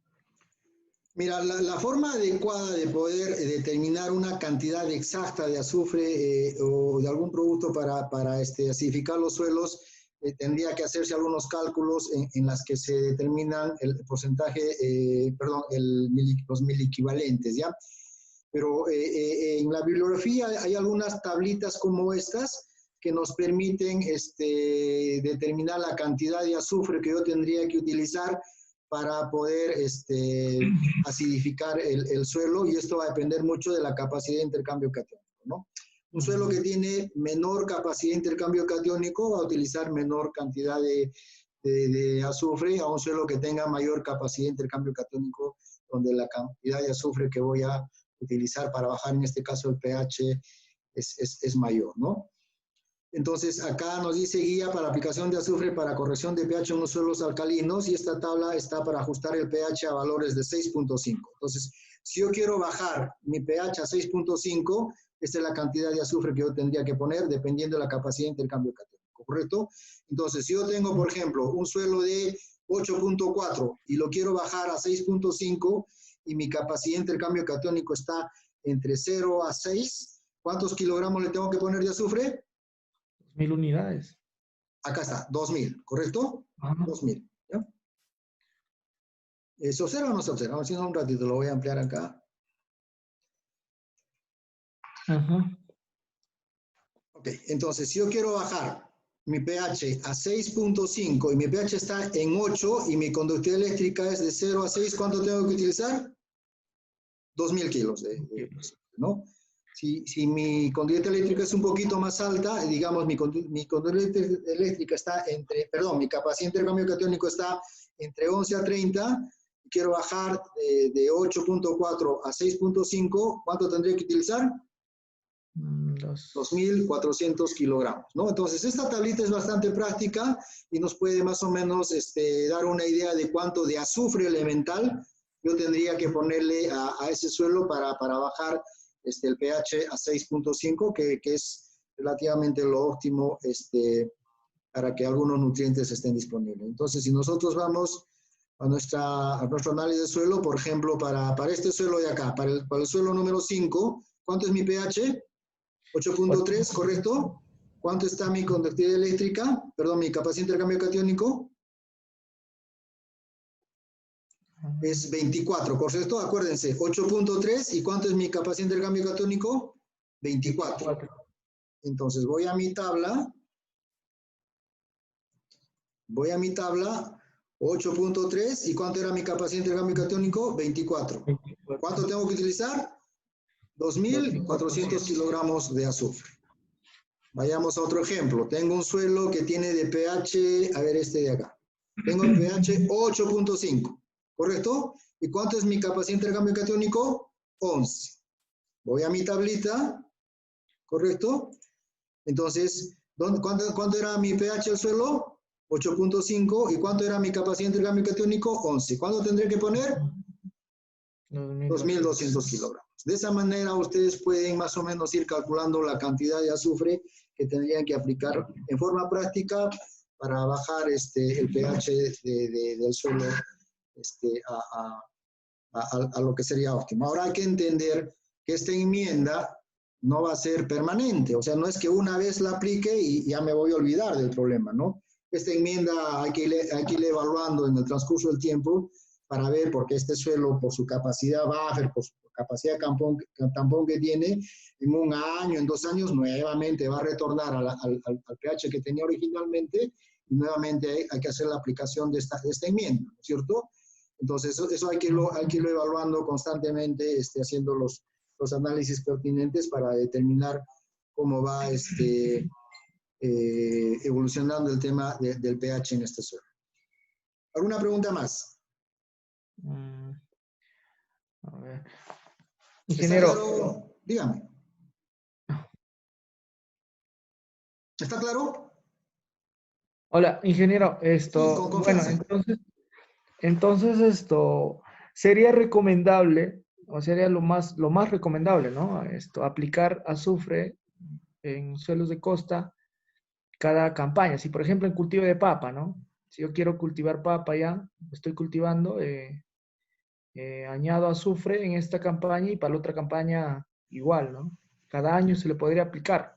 Mira, la forma adecuada de poder determinar una cantidad exacta de azufre o de algún producto para acidificar los suelos, tendría que hacerse algunos cálculos en las que se determinan el porcentaje, perdón, los miliequivalentes, ¿ya? Pero en la bibliografía hay algunas tablitas como estas que nos permiten determinar la cantidad de azufre que yo tendría que utilizar para poder acidificar el suelo, y esto va a depender mucho de la capacidad de intercambio catiónico, ¿no? Un suelo que tiene menor capacidad de intercambio catiónico va a utilizar menor cantidad de azufre a un suelo que tenga mayor capacidad de intercambio catiónico, donde la cantidad de azufre que voy a utilizar para bajar, en este caso el pH, es mayor, ¿no? Entonces, acá nos dice guía para aplicación de azufre para corrección de pH en los suelos alcalinos, y esta tabla está para ajustar el pH a valores de 6.5. Entonces, si yo quiero bajar mi pH a 6.5, esta es la cantidad de azufre que yo tendría que poner dependiendo de la capacidad de intercambio catiónico, ¿correcto? Entonces, si yo tengo, por ejemplo, un suelo de 8.4 y lo quiero bajar a 6.5 y mi capacidad de intercambio catiónico está entre 0 a 6, ¿cuántos kilogramos le tengo que poner de azufre? 1000 unidades. Acá está, 2000, ¿correcto? Ajá. 2000, ¿ya? ¿Se observa o no se observa? Vamos a un ratito, lo voy a ampliar acá. Ajá. Ok, entonces, si yo quiero bajar mi pH a 6.5 y mi pH está en 8 y mi conductividad eléctrica es de 0 a 6, ¿cuánto tengo que utilizar? 2000 kilos, ¿no? Si mi conductividad eléctrica es un poquito más alta, digamos, mi conductividad eléctrica está entre, perdón, mi capacidad de intercambio catiónico está entre 11 a 30, quiero bajar de 8.4 a 6.5, ¿cuánto tendría que utilizar? 2.400 kilogramos, ¿no? Entonces, esta tablita es bastante práctica y nos puede más o menos dar una idea de cuánto de azufre elemental yo tendría que ponerle a ese suelo para bajar el pH a 6.5, que es relativamente lo óptimo para que algunos nutrientes estén disponibles. Entonces, si nosotros vamos a nuestro análisis de suelo, por ejemplo, para este suelo de acá, para el suelo número 5, ¿cuánto es mi pH? 8.3, ¿correcto? ¿Cuánto está mi conductividad eléctrica? Perdón, mi capacidad de intercambio catiónico. Es 24, ¿correcto? Acuérdense, 8.3, ¿y cuánto es mi capacidad de intercambio catiónico? 24. Entonces voy a mi tabla. 8.3, ¿y cuánto era mi capacidad de intercambio catiónico? 24. ¿Cuánto tengo que utilizar? 2.400 kilogramos de azufre. Vayamos a otro ejemplo. Tengo un suelo que tiene de pH, a ver este de acá. Tengo el pH 8.5, ¿correcto? ¿Y cuánto es mi capacidad de intercambio catiónico? 11. Voy a mi tablita, ¿correcto? Entonces, ¿cuánto era mi pH del suelo? 8.5. ¿Y cuánto era mi capacidad de intercambio catiónico? 11. ¿Cuánto tendré que poner? 2.200 kilogramos. De esa manera ustedes pueden más o menos ir calculando la cantidad de azufre que tendrían que aplicar en forma práctica para bajar el pH del suelo a lo que sería óptimo. Ahora hay que entender que esta enmienda no va a ser permanente, o sea, no es que una vez la aplique y ya me voy a olvidar del problema, ¿no? Esta enmienda hay que ir evaluando en el transcurso del tiempo para ver, porque este suelo, por su capacidad buffer, por su capacidad tampón que tiene, en un año, en 2 años, nuevamente va a retornar al pH que tenía originalmente, y nuevamente hay que hacer la aplicación de esta enmienda, ¿no es cierto? Entonces, eso hay que irlo evaluando constantemente, haciendo los análisis pertinentes para determinar cómo va evolucionando el tema del pH en este suelo. ¿Alguna pregunta más? A ver. Ingeniero. Ingeniero. Claro? Dígame. ¿Está claro? Hola, ingeniero. Sí, con confianza. Bueno, entonces esto sería recomendable, o sería lo más recomendable, ¿no? Aplicar azufre en suelos de costa cada campaña. Si, por ejemplo, en cultivo de papa, ¿no? Si yo quiero cultivar papa ya, estoy cultivando, añado azufre en esta campaña y para la otra campaña igual, ¿no? Cada año se le podría aplicar.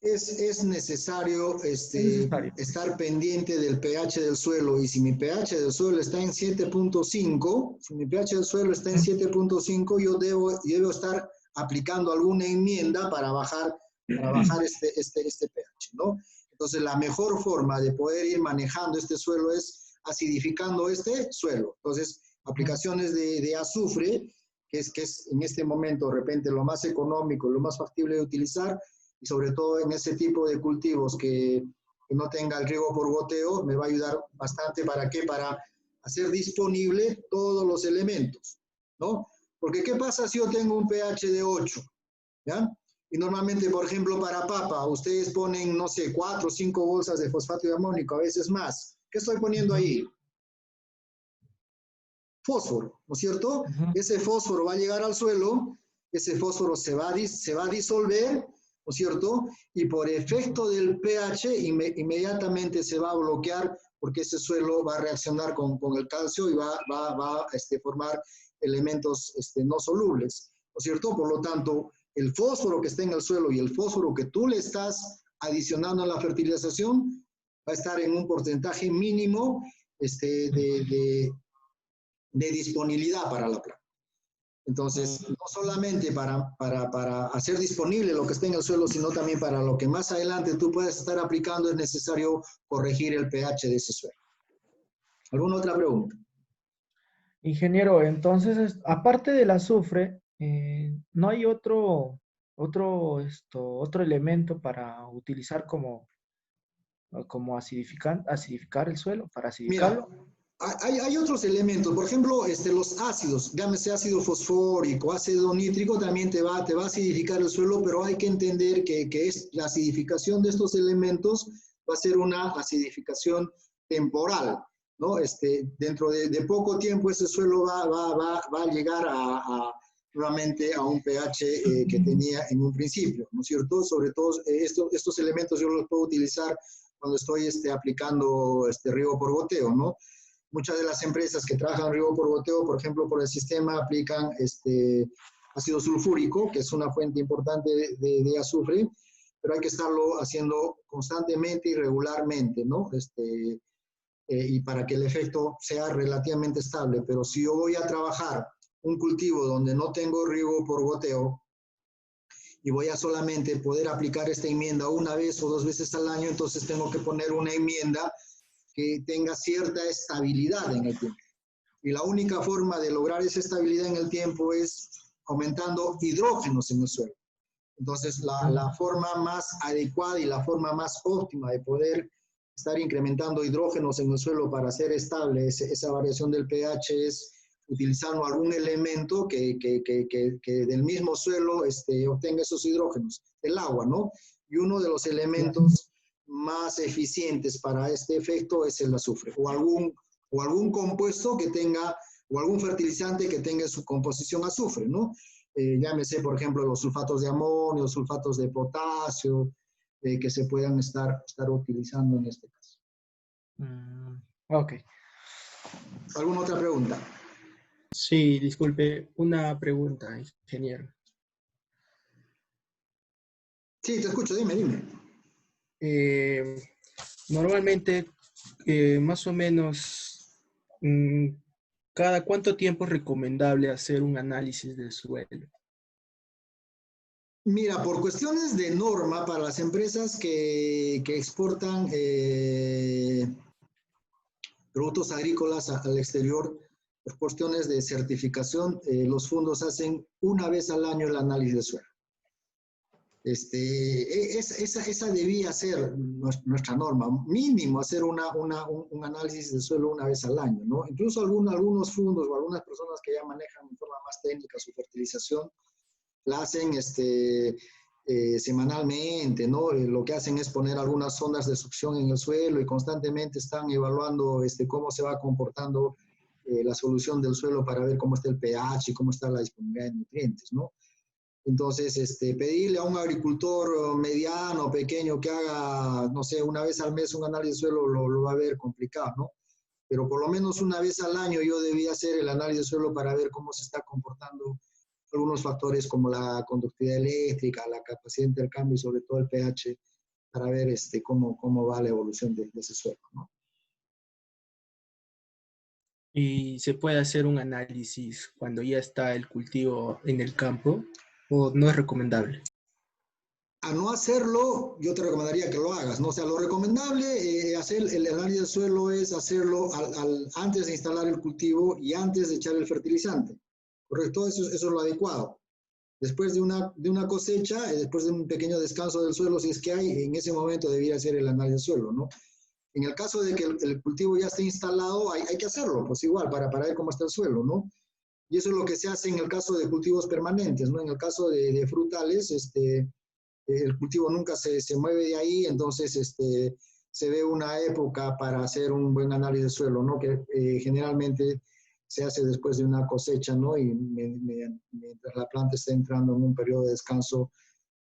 Es necesario Es necesario. estar pendiente del pH del suelo, y si mi pH del suelo está en 7.5, si mi pH del suelo está en 7.5, yo debo estar aplicando alguna enmienda para bajar este pH, ¿no? Entonces, la mejor forma de poder ir manejando este suelo es acidificando este suelo. Entonces, aplicaciones de azufre, que es en este momento de repente lo más económico, lo más factible de utilizar, y sobre todo en ese tipo de cultivos que no tenga el riego por goteo, me va a ayudar bastante. ¿Para qué? Para hacer disponible todos los elementos, ¿no? Porque ¿qué pasa si yo tengo un pH de 8? ¿Ya? Y normalmente, por ejemplo, para papa, ustedes ponen, no sé, 4 o 5 bolsas de fosfato de amónico, a veces más. ¿Qué estoy poniendo ahí? Fósforo, ¿no es cierto? Ese fósforo va a llegar al suelo, ese fósforo se va a disolver, ¿no es cierto? Y por efecto del pH inmediatamente se va a bloquear, porque ese suelo va a reaccionar con el calcio y va a formar elementos no solubles, ¿no es cierto? Por lo tanto, el fósforo que está en el suelo y el fósforo que tú le estás adicionando a la fertilización va a estar en un porcentaje mínimo de disponibilidad para la planta. Entonces, no solamente para hacer disponible lo que está en el suelo, sino también para lo que más adelante tú puedes estar aplicando, es necesario corregir el pH de ese suelo. ¿Alguna otra pregunta? Ingeniero, entonces, aparte del azufre, ¿no hay otro elemento para utilizar como acidificar el suelo, para Mira, acidificarlo? hay otros elementos, por ejemplo, los ácidos, llámese ácido fosfórico, ácido nítrico, también te va a acidificar el suelo, pero hay que entender que la acidificación de estos elementos va a ser una acidificación temporal, ¿no? Dentro de poco tiempo ese suelo va a llegar nuevamente a un pH que tenía en un principio, ¿no es cierto? Sobre todo estos elementos yo los puedo utilizar cuando estoy aplicando riego por goteo, ¿no? Muchas de las empresas que trabajan riego por goteo, por ejemplo, por el sistema, aplican ácido sulfúrico, que es una fuente importante de azufre, pero hay que estarlo haciendo constantemente y regularmente, ¿no? Y para que el efecto sea relativamente estable. Pero si yo voy a trabajar un cultivo donde no tengo riego por goteo y voy a solamente poder aplicar esta enmienda una vez o dos veces al año, entonces tengo que poner una enmienda que tenga cierta estabilidad en el tiempo. Y la única forma de lograr esa estabilidad en el tiempo es aumentando hidrógenos en el suelo. Entonces, la forma más adecuada y la forma más óptima de poder estar incrementando hidrógenos en el suelo para hacer estable esa variación del pH es utilizando algún elemento que del mismo suelo obtenga esos hidrógenos, el agua, ¿no? Y uno de los elementos más eficientes para este efecto es el azufre, o algún compuesto que tenga, o algún fertilizante que tenga en su composición azufre, ¿no? Llámese, por ejemplo, los sulfatos de amonio, sulfatos de potasio, que se puedan estar utilizando en este caso. Ok. ¿Alguna otra pregunta? Sí, disculpe, una pregunta, ingeniero. Sí, te escucho, dime. Normalmente, más o menos, ¿cada cuánto tiempo es recomendable hacer un análisis del suelo? Mira, por cuestiones de norma para las empresas que exportan productos agrícolas al exterior, por cuestiones de certificación, los fondos hacen una vez al año el análisis de suelo. Esa debía ser nuestra norma, mínimo hacer un análisis de suelo una vez al año, ¿no? Incluso algunos fondos o algunas personas que ya manejan de forma más técnica su fertilización, la hacen semanalmente, ¿no? Lo que hacen es poner algunas sondas de succión en el suelo y constantemente están evaluando cómo se va comportando la solución del suelo para ver cómo está el pH y cómo está la disponibilidad de nutrientes, ¿no? Entonces, pedirle a un agricultor mediano o pequeño que haga, no sé, una vez al mes un análisis de suelo lo va a ver complicado, ¿no? pero por lo menos una vez al año yo debía hacer el análisis de suelo para ver cómo se está comportando algunos factores como la conductividad eléctrica, la capacidad de intercambio y sobre todo el pH, para ver cómo va la evolución de ese suelo, ¿no? ¿Y se puede hacer un análisis cuando ya está el cultivo en el campo o no es recomendable? A no hacerlo, yo te recomendaría que lo hagas, ¿no? O sea, lo recomendable hacer el análisis del suelo es hacerlo antes de instalar el cultivo y antes de echar el fertilizante, ¿correcto? Eso es lo adecuado. Después de una cosecha, después de un pequeño descanso del suelo, si es que hay, en ese momento debería hacer el análisis del suelo, ¿no? En el caso de que el cultivo ya esté instalado, hay que hacerlo, pues igual, para ver cómo está el suelo, ¿no? Y eso es lo que se hace en el caso de cultivos permanentes, ¿no? En el caso de frutales, el cultivo nunca se mueve de ahí, entonces se ve una época para hacer un buen análisis de suelo, ¿no? Que generalmente se hace después de una cosecha, ¿no? Y mientras la planta está entrando en un periodo de descanso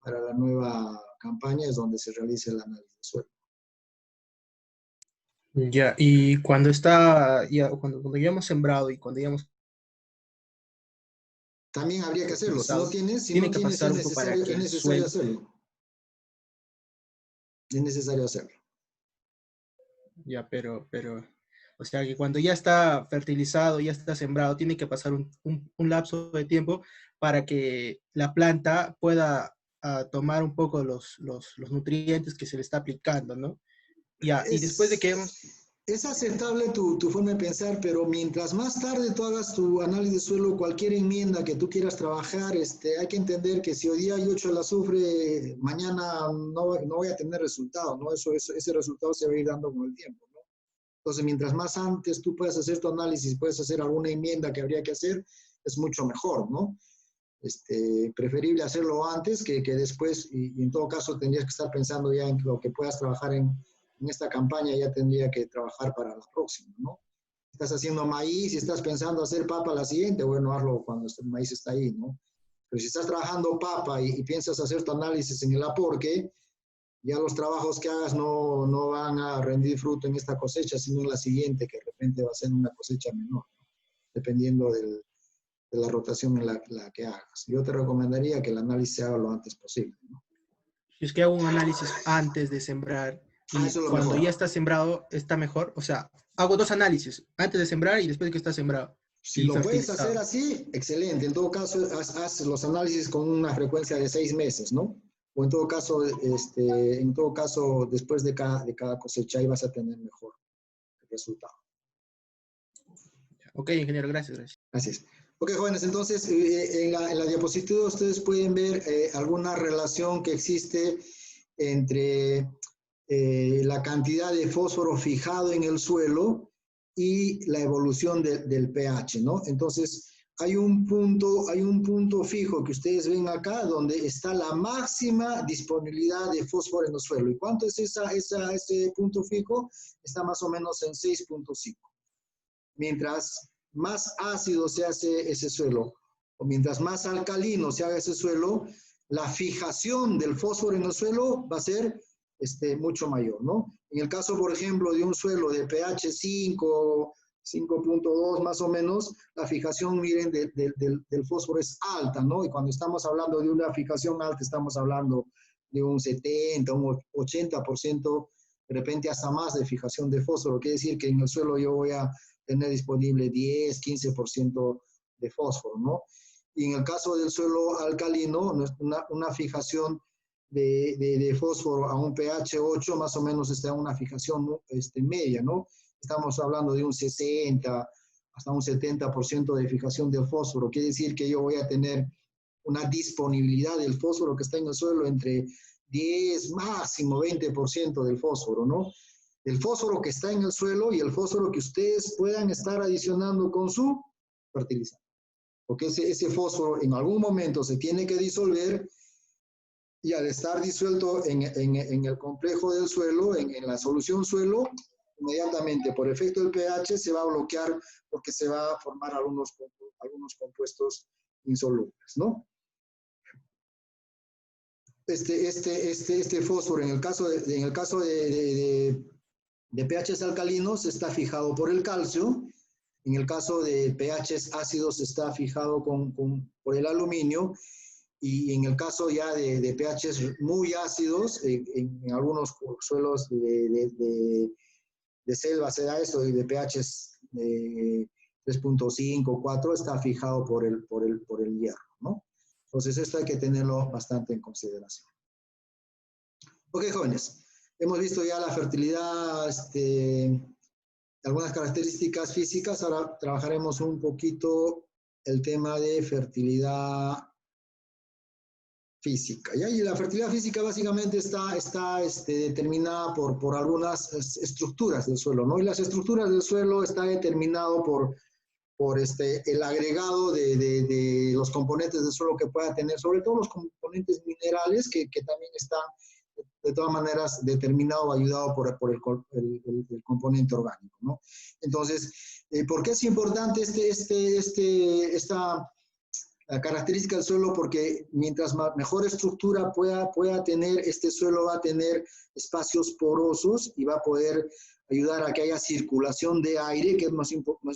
para la nueva campaña es donde se realiza el análisis de suelo. Ya, y cuando cuando ya hemos sembrado y cuando ya hemos También habría que hacerlo. Si no tienes, tiene que pasar un poco para que es el necesario suelo, hacerlo. Es necesario hacerlo. ya, o sea que cuando ya está fertilizado, ya está sembrado, tiene que pasar un lapso de tiempo para que la planta pueda tomar un poco los nutrientes que se le está aplicando, ¿no? Ya, y después de que hemos... Es aceptable tu forma de pensar, pero mientras más tarde tú hagas tu análisis de suelo, cualquier enmienda que tú quieras trabajar, hay que entender que si hoy día yo echo el azufre, mañana no voy a tener resultado, ¿no? Ese resultado se va a ir dando con el tiempo, ¿no? Entonces, mientras más antes tú puedas hacer tu análisis, puedes hacer alguna enmienda que habría que hacer, es mucho mejor, ¿no? Preferible hacerlo antes que después, y en todo caso tendrías que estar pensando ya en lo que puedas trabajar en esta campaña, ya tendría que trabajar para la próxima, ¿no? Estás haciendo maíz y estás pensando hacer papa la siguiente, bueno, hazlo cuando el maíz está ahí, ¿no? Pero si estás trabajando papa y piensas hacer tu análisis en el aporque, ya los trabajos que hagas no van a rendir fruto en esta cosecha, sino en la siguiente, que de repente va a ser una cosecha menor, ¿no? Dependiendo de la rotación en la que hagas. Yo te recomendaría que el análisis se haga lo antes posible, ¿no? Si es que hago un análisis antes de sembrar y Eso es lo cuando mejor. ya está sembrado, está mejor. O sea, hago dos análisis, antes de sembrar y después de que está sembrado Si y lo puedes hacer fertilizado. así, excelente. En todo caso, haz los análisis con una frecuencia de 6 meses, ¿no? O en todo caso, después de cada cosecha, ahí vas a tener mejor resultado. Ok, ingeniero, gracias, gracias. Así es. Ok, jóvenes, entonces en la diapositiva ustedes pueden ver alguna relación que existe entre la cantidad de fósforo fijado en el suelo y la evolución del pH, ¿no? Entonces, hay un punto fijo que ustedes ven acá donde está la máxima disponibilidad de fósforo en el suelo. ¿Y cuánto es ese punto fijo? Está más o menos en 6.5. Mientras más ácido se hace ese suelo, o mientras más alcalino se haga ese suelo, la fijación del fósforo en el suelo va a ser mucho mayor, ¿no? En el caso, por ejemplo, de un suelo de pH 5, 5.2 más o menos, la fijación, miren, del fósforo es alta, ¿no? Y cuando estamos hablando de una fijación alta, estamos hablando de un 70, un 80%, de repente hasta más de fijación de fósforo. Quiere decir que en el suelo yo voy a tener disponible 10, 15% de fósforo, ¿no? Y en el caso del suelo alcalino, una fijación de fósforo a un pH 8 más o menos está en una fijación media, ¿no? Estamos hablando de un 60 hasta un 70% de fijación del fósforo. Quiere decir que yo voy a tener una disponibilidad del fósforo que está en el suelo entre 10, máximo 20% del fósforo, ¿no? El fósforo que está en el suelo y el fósforo que ustedes puedan estar adicionando con su fertilizante. Porque ese fósforo en algún momento se tiene que disolver y al estar disuelto en el complejo del suelo, en la solución suelo, inmediatamente por efecto del pH se va a bloquear porque se va a formar algunos compuestos insolubles, ¿no? Este fósforo, en el caso de pHs alcalinos está fijado por el calcio. En el caso de pHs ácidos está fijado por el aluminio. Y en el caso ya de pHs muy ácidos, en algunos suelos de selva se da eso, y de pHs 3.5, 4 está fijado por el hierro, ¿no? Entonces esto hay que tenerlo bastante en consideración. Ok, jóvenes, hemos visto ya la fertilidad, algunas características físicas. Ahora trabajaremos un poquito el tema de fertilidad física, ¿ya? Y la fertilidad física básicamente está determinada por algunas estructuras del suelo, ¿no? Y las estructuras del suelo está determinado por el agregado de los componentes del suelo que pueda tener, sobre todo los componentes minerales que también están de todas maneras determinado o ayudado por el componente orgánico, ¿no? Entonces, ¿por qué es importante esta característica del suelo? Porque mientras mejor estructura pueda tener, este suelo va a tener espacios porosos y va a poder ayudar a que haya circulación de aire, que es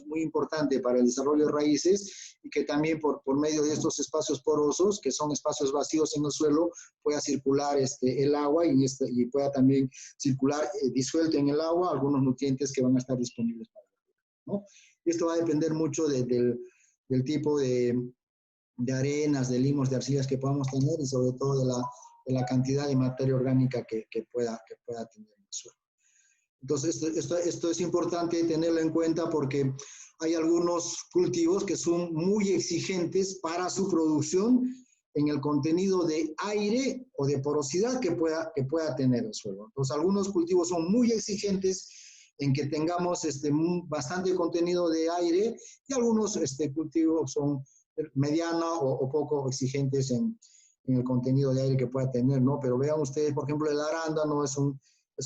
muy importante para el desarrollo de raíces, y que también por medio de estos espacios porosos, que son espacios vacíos en el suelo, pueda circular el agua y pueda también circular disuelto en el agua algunos nutrientes que van a estar disponibles para el suelo, ¿no? Esto va a depender mucho del tipo de arenas, de limos, de arcillas que podamos tener, y sobre todo de la cantidad de materia orgánica que pueda tener el suelo. Entonces, esto es importante tenerlo en cuenta porque hay algunos cultivos que son muy exigentes para su producción en el contenido de aire o de porosidad que pueda tener el suelo. Entonces, algunos cultivos son muy exigentes en que tengamos bastante contenido de aire, y algunos cultivos son mediana o poco exigentes en el contenido de aire que pueda tener, ¿no? Pero vean ustedes, por ejemplo, el arándano es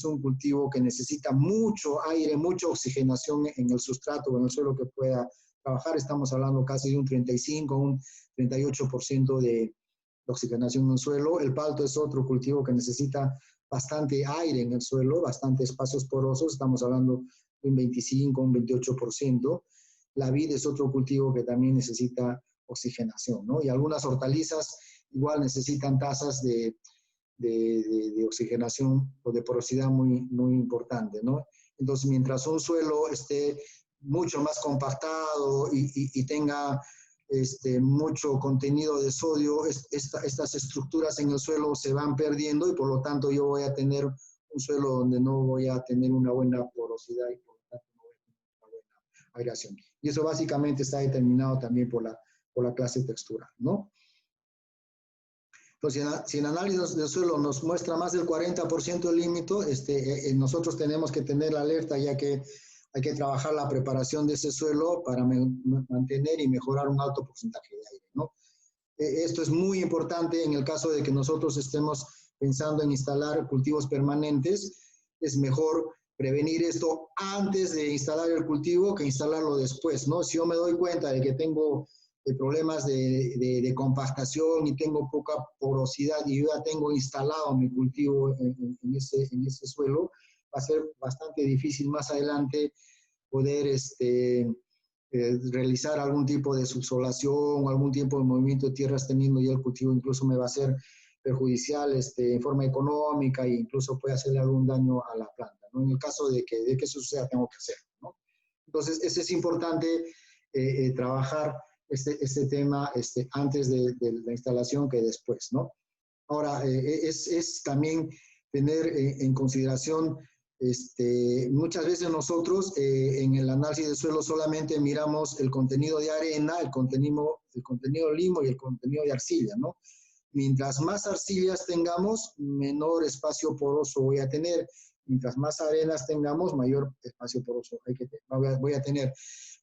un cultivo que necesita mucho aire, mucha oxigenación en el sustrato o en el suelo que pueda trabajar. Estamos hablando casi de un 35, un 38% de oxigenación en el suelo. El palto es otro cultivo que necesita bastante aire en el suelo, bastante espacios porosos. Estamos hablando de un 25, un 28%. La vid es otro cultivo que también necesita oxigenación, ¿no? Y algunas hortalizas igual necesitan tasas de oxigenación o de porosidad muy, muy importante, ¿no? Entonces, mientras un suelo esté mucho más compactado y tenga mucho contenido de sodio, estas estructuras en el suelo se van perdiendo, y por lo tanto yo voy a tener un suelo donde no voy a tener una buena porosidad y por lo tanto no voy a tener una buena aireación. Y eso básicamente está determinado también por la clase textural, ¿no? Entonces, si el análisis del suelo nos muestra más del 40% del límite, nosotros tenemos que tener la alerta, ya que hay que trabajar la preparación de ese suelo para mantener y mejorar un alto porcentaje de aire, ¿no? Esto es muy importante en el caso de que nosotros estemos pensando en instalar cultivos permanentes. Es mejor prevenir esto antes de instalar el cultivo que instalarlo después, ¿no? Si yo me doy cuenta de que tengo problemas de compactación y tengo poca porosidad y yo ya tengo instalado mi cultivo en ese suelo, va a ser bastante difícil más adelante poder realizar algún tipo de subsolación o algún tipo de movimiento de tierras teniendo ya el cultivo. Incluso me va a ser perjudicial en forma económica, e incluso puede hacerle algún daño a la planta, ¿no? En el caso de que eso suceda, tengo que hacerlo, ¿no? Entonces, es importante trabajar este tema antes de la instalación que después, ¿no? Ahora, es también tener en consideración, muchas veces nosotros en el análisis de suelo solamente miramos el contenido de arena, el contenido de limo y el contenido de arcilla, ¿no? Mientras más arcillas tengamos, menor espacio poroso voy a tener. Mientras más arenas tengamos, mayor espacio poroso voy a tener.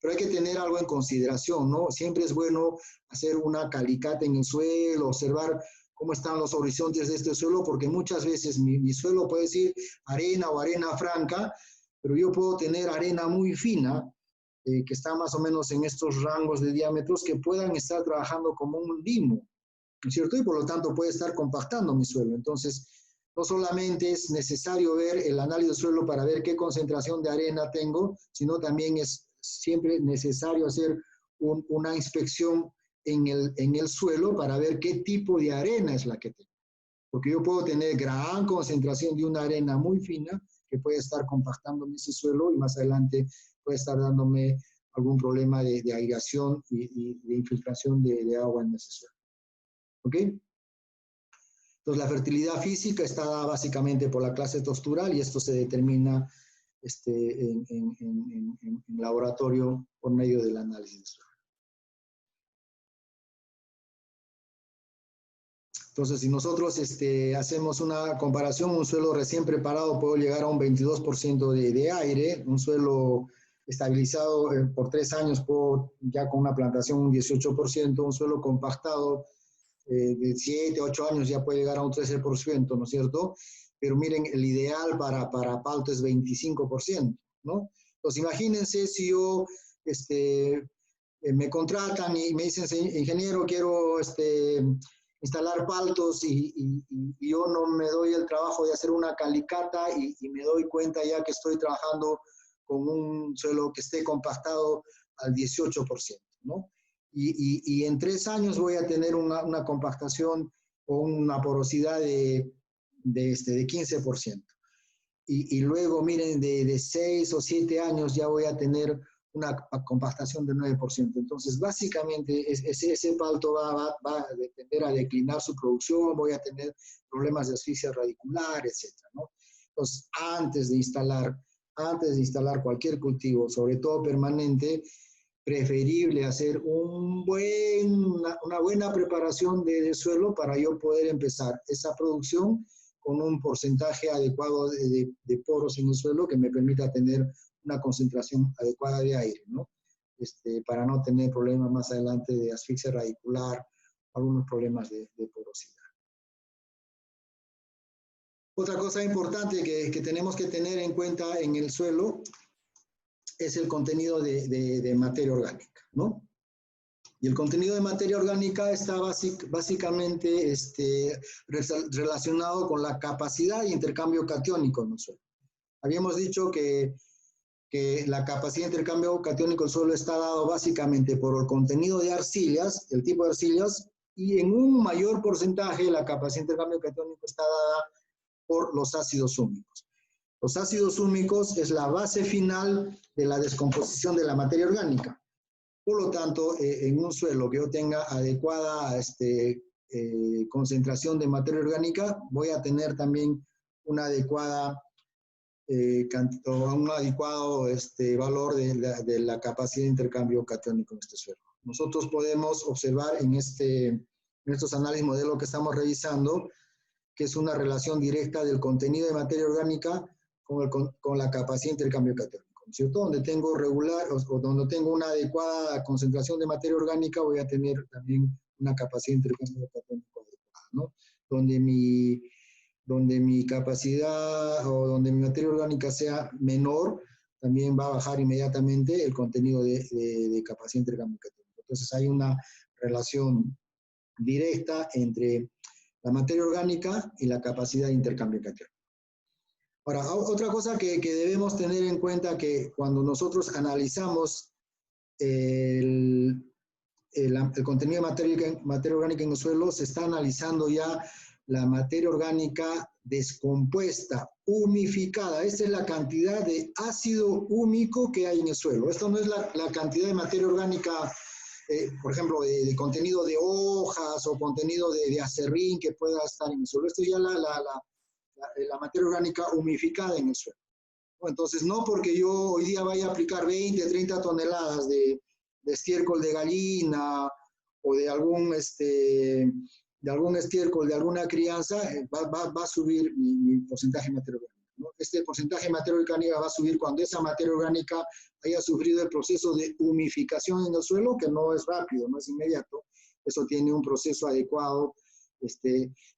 Pero hay que tener algo en consideración, ¿no? Siempre es bueno hacer una calicata en el suelo, observar cómo están los horizontes de este suelo, porque muchas veces mi suelo puede decir arena o arena franca, pero yo puedo tener arena muy fina, que está más o menos en estos rangos de diámetros, que puedan estar trabajando como un limo, ¿no es cierto? Y por lo tanto puede estar compactando mi suelo. Entonces, No solamente es necesario ver el análisis del suelo para ver qué concentración de arena tengo, sino también es siempre necesario hacer una inspección en el suelo para ver qué tipo de arena es la que tengo. Porque yo puedo tener gran concentración de una arena muy fina que puede estar compactando en ese suelo y más adelante puede estar dándome algún problema de aireación y de infiltración de agua en ese suelo. ¿Ok? Entonces, la fertilidad física está dada básicamente por la clase textural y esto se determina en laboratorio por medio del análisis de suelo. Entonces, si nosotros hacemos una comparación, un suelo recién preparado puede llegar a un 22% de aire, un suelo estabilizado por 3 años, puedo ya con una plantación un 18%, un suelo compactado de 7, 8 años ya puede llegar a un 13%, ¿no es cierto? Pero miren, el ideal para palto es 25%, ¿no? Entonces, imagínense si yo, me contratan y me dicen, ingeniero, quiero instalar paltos y yo no me doy el trabajo de hacer una calicata y me doy cuenta ya que estoy trabajando con un suelo que esté compactado al 18%, ¿no? Y en 3 años voy a tener una compactación o una porosidad de 15%. Y luego, miren, de 6 o 7 años ya voy a tener una compactación de 9%. Entonces, básicamente, ese palto va a tender a declinar su producción, voy a tener problemas de asfixia radicular, etc., ¿no? Entonces, antes de instalar cualquier cultivo, sobre todo permanente, preferible hacer una buena preparación de suelo para yo poder empezar esa producción con un porcentaje adecuado de poros en el suelo que me permita tener una concentración adecuada de aire, ¿no? Para no tener problemas más adelante de asfixia radicular, algunos problemas de porosidad. Otra cosa importante que tenemos que tener en cuenta en el suelo es el contenido de materia orgánica, ¿no? Y el contenido de materia orgánica está básicamente relacionado con la capacidad de intercambio catiónico en el suelo. Habíamos dicho que la capacidad de intercambio catiónico del suelo está dado básicamente por el contenido de arcillas, el tipo de arcillas, y en un mayor porcentaje la capacidad de intercambio catiónico está dada por los ácidos húmicos. Los ácidos húmicos es la base final de la descomposición de la materia orgánica. Por lo tanto, en un suelo que yo tenga adecuada concentración de materia orgánica, voy a tener también una adecuada un adecuado valor de la capacidad de intercambio catiónico en este suelo. Nosotros podemos observar en estos análisis modelo que estamos revisando que es una relación directa del contenido de materia orgánica con la capacidad de intercambio catiónico, ¿no es cierto? Donde tengo regular o donde tengo una adecuada concentración de materia orgánica voy a tener también una capacidad de intercambio catiónico adecuada, ¿no? Donde mi capacidad o donde mi materia orgánica sea menor, también va a bajar inmediatamente el contenido de capacidad de intercambio catiónico. Entonces hay una relación directa entre la materia orgánica y la capacidad de intercambio catiónico. Ahora, otra cosa que debemos tener en cuenta que cuando nosotros analizamos el contenido de materia orgánica en el suelo, se está analizando ya la materia orgánica descompuesta, humificada. Esta es la cantidad de ácido húmico que hay en el suelo. Esto no es la cantidad de materia orgánica, por ejemplo, de contenido de hojas o contenido de acerrín que pueda estar en el suelo. Esto es ya la materia orgánica humificada en el suelo, ¿no? Entonces, no porque yo hoy día vaya a aplicar 20, 30 toneladas de estiércol de gallina o de algún estiércol, de alguna crianza, va a subir mi porcentaje de materia orgánica, ¿no? Este porcentaje de materia orgánica va a subir cuando esa materia orgánica haya sufrido el proceso de humificación en el suelo, que no es rápido, no es inmediato. Eso tiene un proceso adecuado.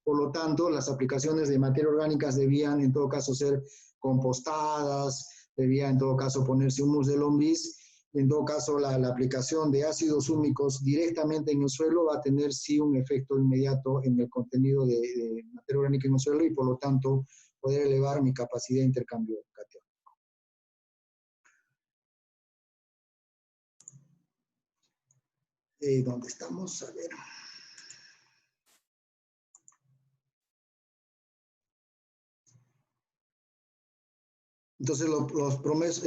Por lo tanto, las aplicaciones de materia orgánicas debían en todo caso ser compostadas, debía en todo caso ponerse humus de lombriz En todo caso, la aplicación de ácidos húmicos directamente en el suelo va a tener sí un efecto inmediato en el contenido de materia orgánica en el suelo y por lo tanto poder elevar mi capacidad de intercambio catiónico. ¿Dónde estamos? A ver. Entonces, los promedios...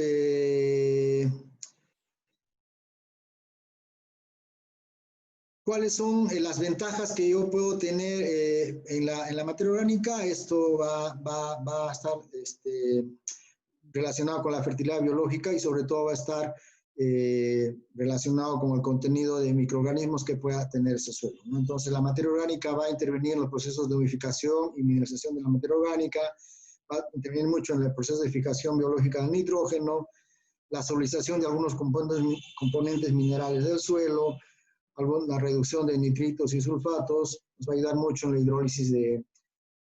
¿Cuáles son las ventajas que yo puedo tener en la materia orgánica? Esto va a estar relacionado con la fertilidad biológica y sobre todo va a estar relacionado con el contenido de microorganismos que pueda tener ese suelo, ¿no? Entonces, la materia orgánica va a intervenir en los procesos de humidificación y mineralización de la materia orgánica, va a intervenir mucho en el proceso de fijación biológica del nitrógeno, la solubilización de algunos componentes minerales del suelo, la reducción de nitritos y sulfatos, nos va a ayudar mucho en la hidrólisis de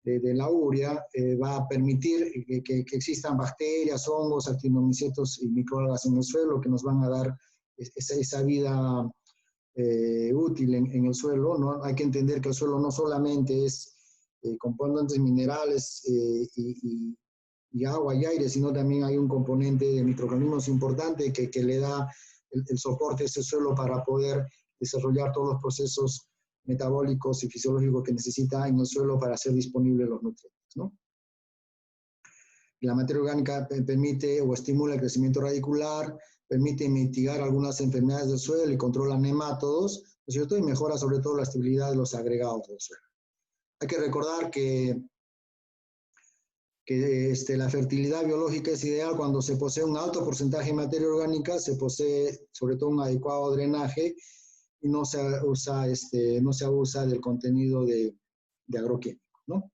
la urea, va a permitir que existan bacterias, hongos, actinomycetos y microalgas en el suelo que nos van a dar esa vida útil en el suelo, ¿no? Hay que entender que el suelo no solamente es componentes minerales y agua y aire, sino también hay un componente de microorganismos importante que le da el soporte a ese suelo para poder desarrollar todos los procesos metabólicos y fisiológicos que necesita en el suelo para hacer disponibles los nutrientes, ¿no? La materia orgánica permite o estimula el crecimiento radicular, permite mitigar algunas enfermedades del suelo y controla nemátodos, ¿no es cierto? Y mejora sobre todo la estabilidad de los agregados del suelo. Hay que recordar que la fertilidad biológica es ideal cuando se posee un alto porcentaje de materia orgánica, se posee sobre todo un adecuado drenaje y no se abusa del contenido de agroquímicos, ¿no?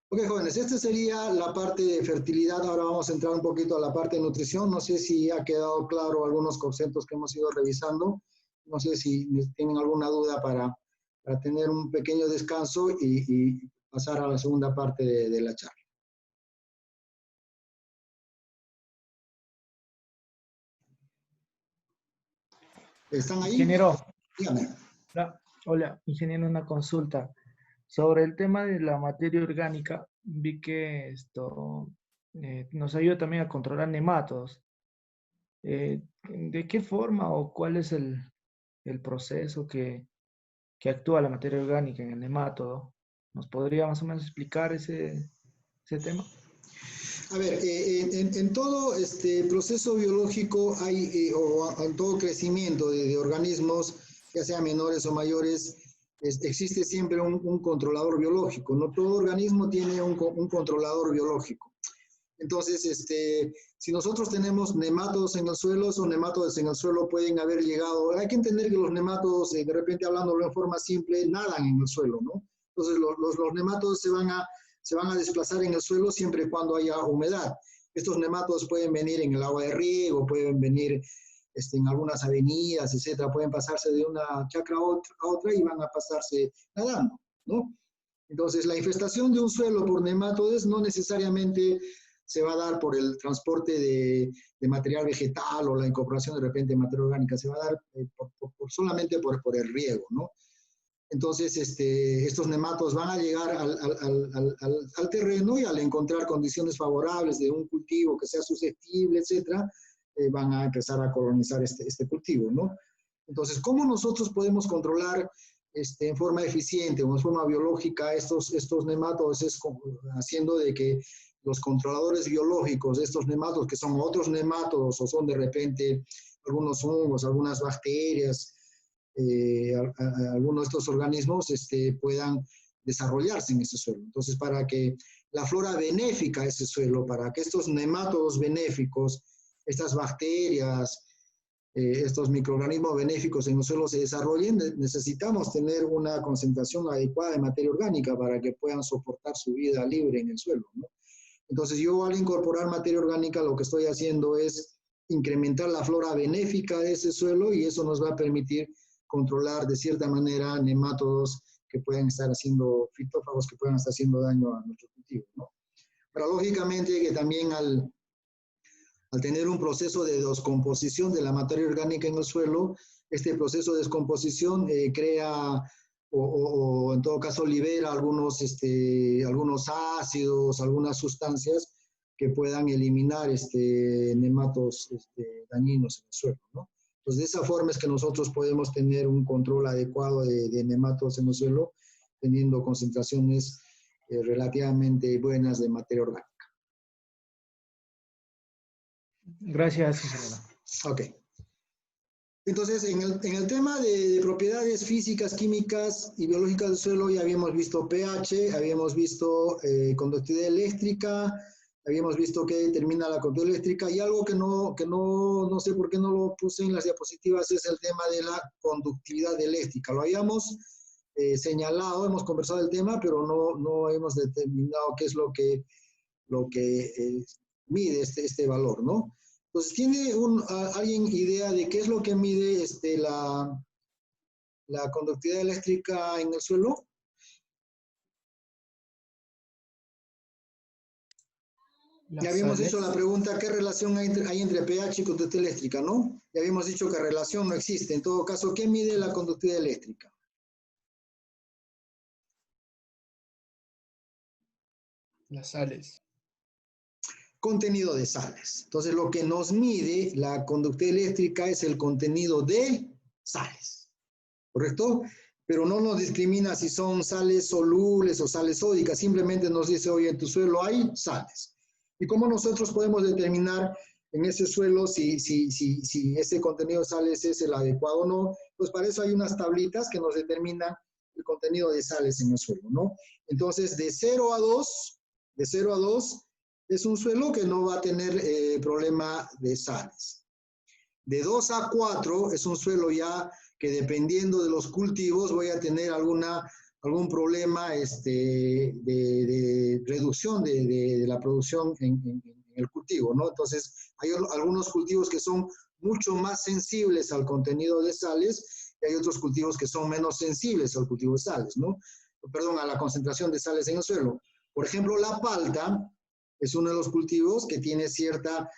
Ok, jóvenes, esta sería la parte de fertilidad. Ahora vamos a entrar un poquito a la parte de nutrición. No sé si ha quedado claro algunos conceptos que hemos ido revisando. No sé si tienen alguna duda para tener un pequeño descanso y pasar a la segunda parte de la charla. ¿Están ahí? Ingeniero. Dígame. Hola, ingeniero, una consulta. Sobre el tema de la materia orgánica, vi que esto nos ayuda también a controlar nemátodos. ¿De qué forma o cuál es el proceso que actúa la materia orgánica en el nemátodo? ¿Nos podría más o menos explicar ese tema? A ver, en todo proceso biológico hay, o en todo crecimiento de organismos, ya sea menores o mayores, existe siempre un controlador biológico. No todo organismo tiene un controlador biológico. Entonces, si nosotros tenemos nemátodos en el suelo, esos nemátodos en el suelo pueden haber llegado. Hay que entender que los nemátodos, de repente hablándolo en forma simple, nadan en el suelo, ¿no? Entonces, los nemátodos se van a desplazar en el suelo siempre y cuando haya humedad. Estos nemátodos pueden venir en el agua de riego, pueden venir en algunas avenidas, etcétera, pueden pasarse de una chacra a otra y van a pasarse nadando, ¿no? Entonces, la infestación de un suelo por nematodes no necesariamente se va a dar por el transporte de material vegetal o la incorporación de repente de materia orgánica, se va a dar solamente por el riego, ¿no? Entonces, estos nematodos van a llegar al terreno y al encontrar condiciones favorables de un cultivo que sea susceptible, etcétera, van a empezar a colonizar este cultivo, ¿no? Entonces, ¿cómo nosotros podemos controlar en forma eficiente o en forma biológica estos nematodos? Es haciendo de que los controladores biológicos de estos nematodos, que son otros nematodos o son de repente algunos hongos, algunas bacterias, algunos de estos organismos puedan desarrollarse en ese suelo. Entonces, para que la flora benéfica de ese suelo, para que estos nematodos benéficos, estas bacterias, estos microorganismos benéficos en el suelo se desarrollen, necesitamos tener una concentración adecuada de materia orgánica para que puedan soportar su vida libre en el suelo, ¿no? Entonces, yo al incorporar materia orgánica lo que estoy haciendo es incrementar la flora benéfica de ese suelo y eso nos va a permitir controlar de cierta manera nemátodos que pueden estar haciendo, fitófagos que puedan estar haciendo daño a nuestro cultivo, ¿no? Pero lógicamente que también al Al tener un proceso de descomposición de la materia orgánica en el suelo, este proceso de descomposición crea o en todo caso libera algunos ácidos, algunas sustancias que puedan eliminar nematos dañinos en el suelo, ¿no? Entonces, de esa forma es que nosotros podemos tener un control adecuado de nematos en el suelo, teniendo concentraciones relativamente buenas de materia orgánica. Gracias, ingeniero. Ok. Entonces, en el tema de propiedades físicas, químicas y biológicas del suelo, ya habíamos visto pH, habíamos visto conductividad eléctrica, habíamos visto que determina la conductividad eléctrica, y algo que no sé por qué no lo puse en las diapositivas es el tema de la conductividad eléctrica. Lo habíamos señalado, hemos conversado del tema, pero no hemos determinado qué es lo que mide este valor, ¿no? Entonces, ¿tiene alguien idea de qué es lo que mide la conductividad eléctrica en el suelo? Ya habíamos hecho la pregunta, ¿qué relación hay entre pH y conductividad eléctrica, no? Ya habíamos dicho que relación no existe. En todo caso, ¿qué mide la conductividad eléctrica? Las sales. Contenido de sales. Entonces, lo que nos mide la conductividad eléctrica es el contenido de sales, ¿correcto? Pero no nos discrimina si son sales solubles o sales sódicas, simplemente nos dice, oye, en tu suelo hay sales. ¿Y cómo nosotros podemos determinar en ese suelo si ese contenido de sales es el adecuado o no? Pues para eso hay unas tablitas que nos determinan el contenido de sales en el suelo, ¿no? Entonces, de 0 a 2, es un suelo que no va a tener problema de sales. De 2 a 4 es un suelo ya que dependiendo de los cultivos voy a tener algún problema de reducción de la producción en el cultivo, ¿no? Entonces, hay algunos cultivos que son mucho más sensibles al contenido de sales y hay otros cultivos que son menos sensibles al cultivo de sales, ¿no? Perdón, a la concentración de sales en el suelo. Por ejemplo, la palta es uno de los cultivos que tiene cierto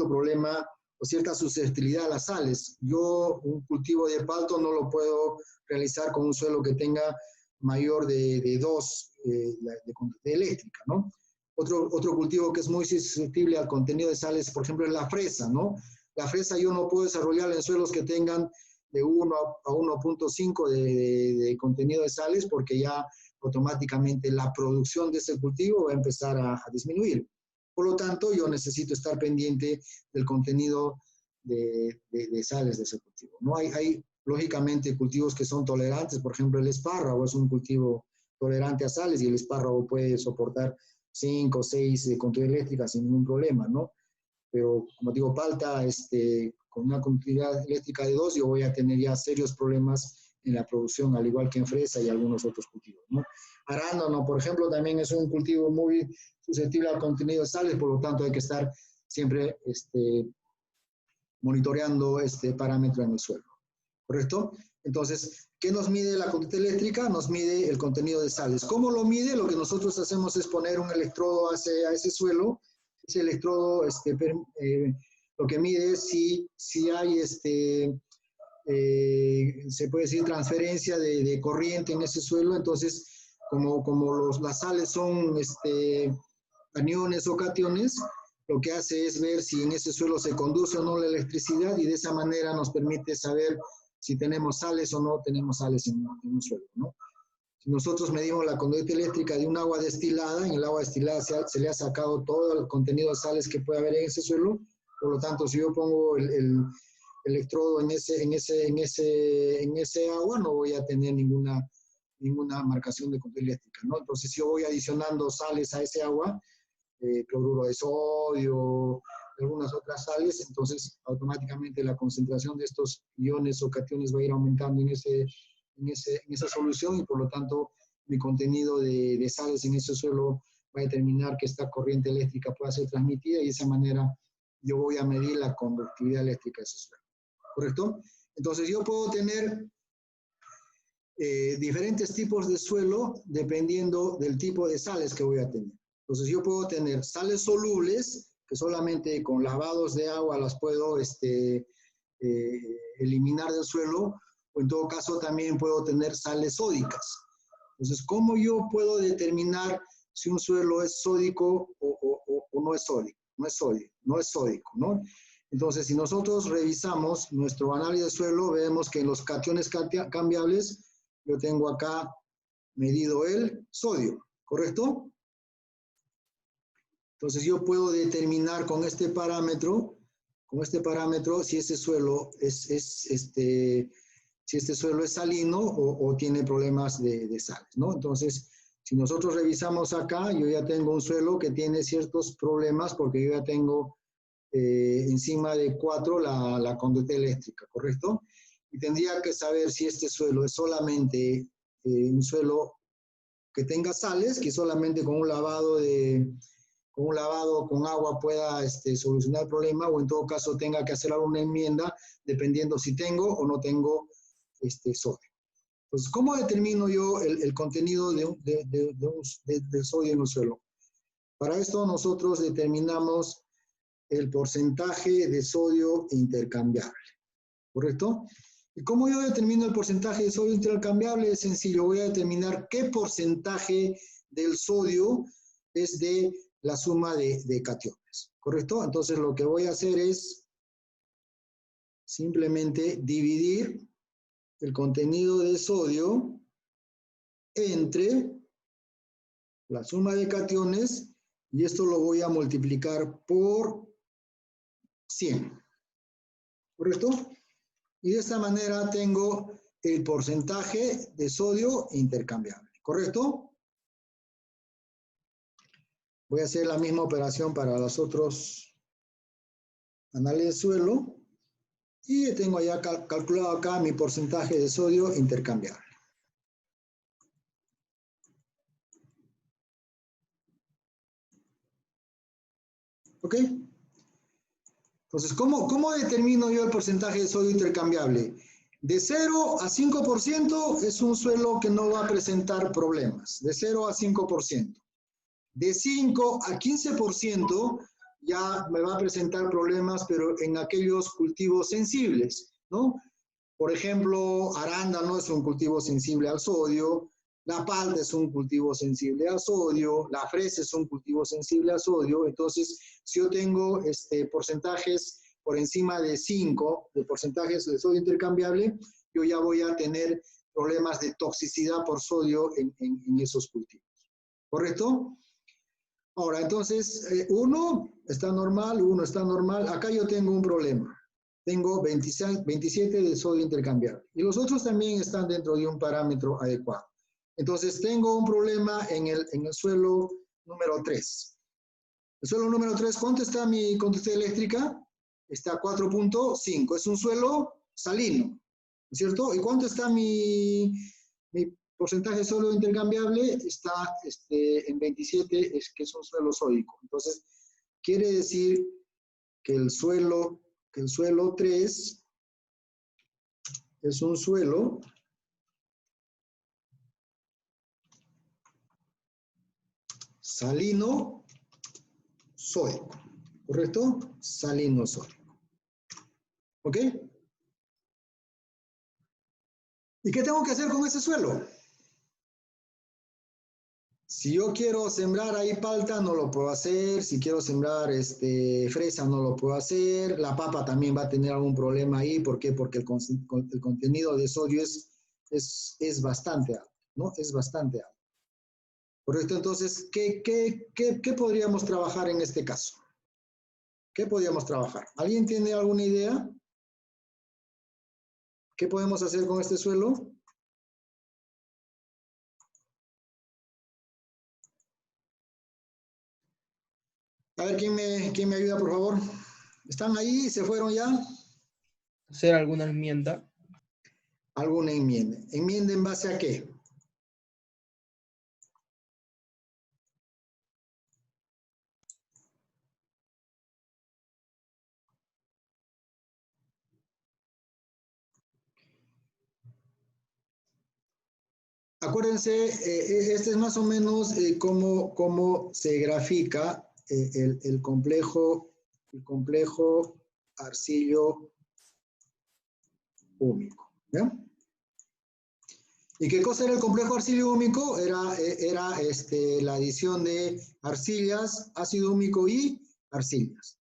problema o cierta susceptibilidad a las sales. Yo un cultivo de palto no lo puedo realizar con un suelo que tenga mayor de 2 de conductividad eléctrica, ¿no? Otro cultivo que es muy susceptible al contenido de sales, por ejemplo, es la fresa, ¿no? La fresa yo no puedo desarrollarla en suelos que tengan de 1 a 1.5 de contenido de sales, porque ya automáticamente la producción de ese cultivo va a empezar a disminuir. Por lo tanto, yo necesito estar pendiente del contenido de sales de ese cultivo, ¿no? Hay lógicamente cultivos que son tolerantes, por ejemplo, el espárrago es un cultivo tolerante a sales y el espárrago puede soportar 5 o 6 de conductividad eléctrica sin ningún problema, ¿no? Pero, como digo, palta, con una conductividad eléctrica de 2, yo voy a tener ya serios problemas en la producción, al igual que en fresa y algunos otros cultivos, ¿no? Arándano, por ejemplo, también es un cultivo muy susceptible al contenido de sales, por lo tanto hay que estar siempre monitoreando este parámetro en el suelo, ¿correcto? Entonces, ¿qué nos mide la conductividad eléctrica? Nos mide el contenido de sales. ¿Cómo lo mide? Lo que nosotros hacemos es poner un electrodo a ese suelo. Ese electrodo lo que mide es si hay se puede decir transferencia de corriente en ese suelo. Entonces, como las sales son aniones o cationes, lo que hace es ver si en ese suelo se conduce o no la electricidad, y de esa manera nos permite saber si tenemos sales o no tenemos sales en un suelo, ¿no? Si nosotros medimos la conductividad eléctrica de un agua destilada, en el agua destilada se le ha sacado todo el contenido de sales que puede haber en ese suelo. Por lo tanto, si yo pongo el electrodo en ese agua, no voy a tener ninguna marcación de conductividad eléctrica, ¿no? Entonces, si yo voy adicionando sales a ese agua, cloruro de sodio, algunas otras sales, entonces automáticamente la concentración de estos iones o cationes va a ir aumentando en esa solución, y por lo tanto mi contenido de sales en ese suelo va a determinar que esta corriente eléctrica pueda ser transmitida, y de esa manera yo voy a medir la conductividad eléctrica de ese suelo, ¿correcto? Entonces yo puedo tener diferentes tipos de suelo dependiendo del tipo de sales que voy a tener. Entonces yo puedo tener sales solubles que solamente con lavados de agua las puedo eliminar del suelo, o en todo caso también puedo tener sales sódicas. Entonces, ¿cómo yo puedo determinar si un suelo es sódico o no es sódico? No es sódico, ¿no? Entonces, si nosotros revisamos nuestro análisis de suelo, vemos que en los cationes cambiables, yo tengo acá medido el sodio, ¿correcto? Entonces, yo puedo determinar con este parámetro si ese suelo si este suelo es salino o tiene problemas de sales, ¿no? Entonces, si nosotros revisamos acá, yo ya tengo un suelo que tiene ciertos problemas porque yo ya tengo encima de 4 la conducta eléctrica, ¿correcto? Y tendría que saber si este suelo es solamente un suelo que tenga sales, que solamente con un lavado con agua pueda solucionar el problema, o en todo caso tenga que hacer alguna enmienda dependiendo si tengo o no tengo sodio. Entonces, ¿cómo determino yo el contenido del sodio en un suelo? Para esto nosotros determinamos el porcentaje de sodio intercambiable, ¿correcto? ¿Y cómo yo determino el porcentaje de sodio intercambiable? Es sencillo, voy a determinar qué porcentaje del sodio es de la suma de cationes, ¿correcto? Entonces lo que voy a hacer es simplemente dividir el contenido de sodio entre la suma de cationes, y esto lo voy a multiplicar por 100, ¿correcto? Y de esta manera tengo el porcentaje de sodio intercambiable, ¿correcto? Voy a hacer la misma operación para los otros análisis de suelo y tengo ya calculado acá mi porcentaje de sodio intercambiable. ¿Ok? Entonces, ¿cómo determino yo el porcentaje de sodio intercambiable? De 0 a 5% es un suelo que no va a presentar problemas. De 0 a 5%. De 5 a 15% ya me va a presentar problemas, pero en aquellos cultivos sensibles, ¿no? Por ejemplo, arándano es un cultivo sensible al sodio, la palta es un cultivo sensible al sodio, la fresa es un cultivo sensible al sodio. Entonces, si yo tengo porcentajes por encima de 5 de porcentajes de sodio intercambiable, yo ya voy a tener problemas de toxicidad por sodio en esos cultivos. ¿Correcto? Ahora, entonces, 1 está normal. Acá yo tengo un problema. Tengo 27 de sodio intercambiable. Y los otros también están dentro de un parámetro adecuado. Entonces, tengo un problema en el suelo número 3. El suelo número 3, ¿cuánto está mi conducta eléctrica? Está 4.5. Es un suelo salino, ¿no es cierto? ¿Y cuánto está mi porcentaje de sodio intercambiable? Está en 27, que es un suelo sódico. Entonces, quiere decir que el suelo 3 es un suelo salino sódico, ¿correcto? Salino sódico. ¿Ok? ¿Y qué tengo que hacer con ese suelo? Si yo quiero sembrar ahí palta, no lo puedo hacer. Si quiero sembrar fresa, no lo puedo hacer. La papa también va a tener algún problema ahí. ¿Por qué? Porque el contenido de sodio es bastante alto, ¿no? Es bastante alto. Correcto, entonces, ¿qué podríamos trabajar en este caso? ¿Qué podríamos trabajar? ¿Alguien tiene alguna idea? ¿Qué podemos hacer con este suelo? A ver, ¿quién me ayuda, por favor? ¿Están ahí? ¿Se fueron ya? ¿Hacer alguna enmienda? Alguna enmienda. ¿Enmienda en base a qué? Acuérdense, este es más o menos cómo se grafica el complejo arcillo húmico. ¿Ya? ¿Y qué cosa era el complejo arcillo húmico? Era la adición de arcillas, ácido húmico y arcillas.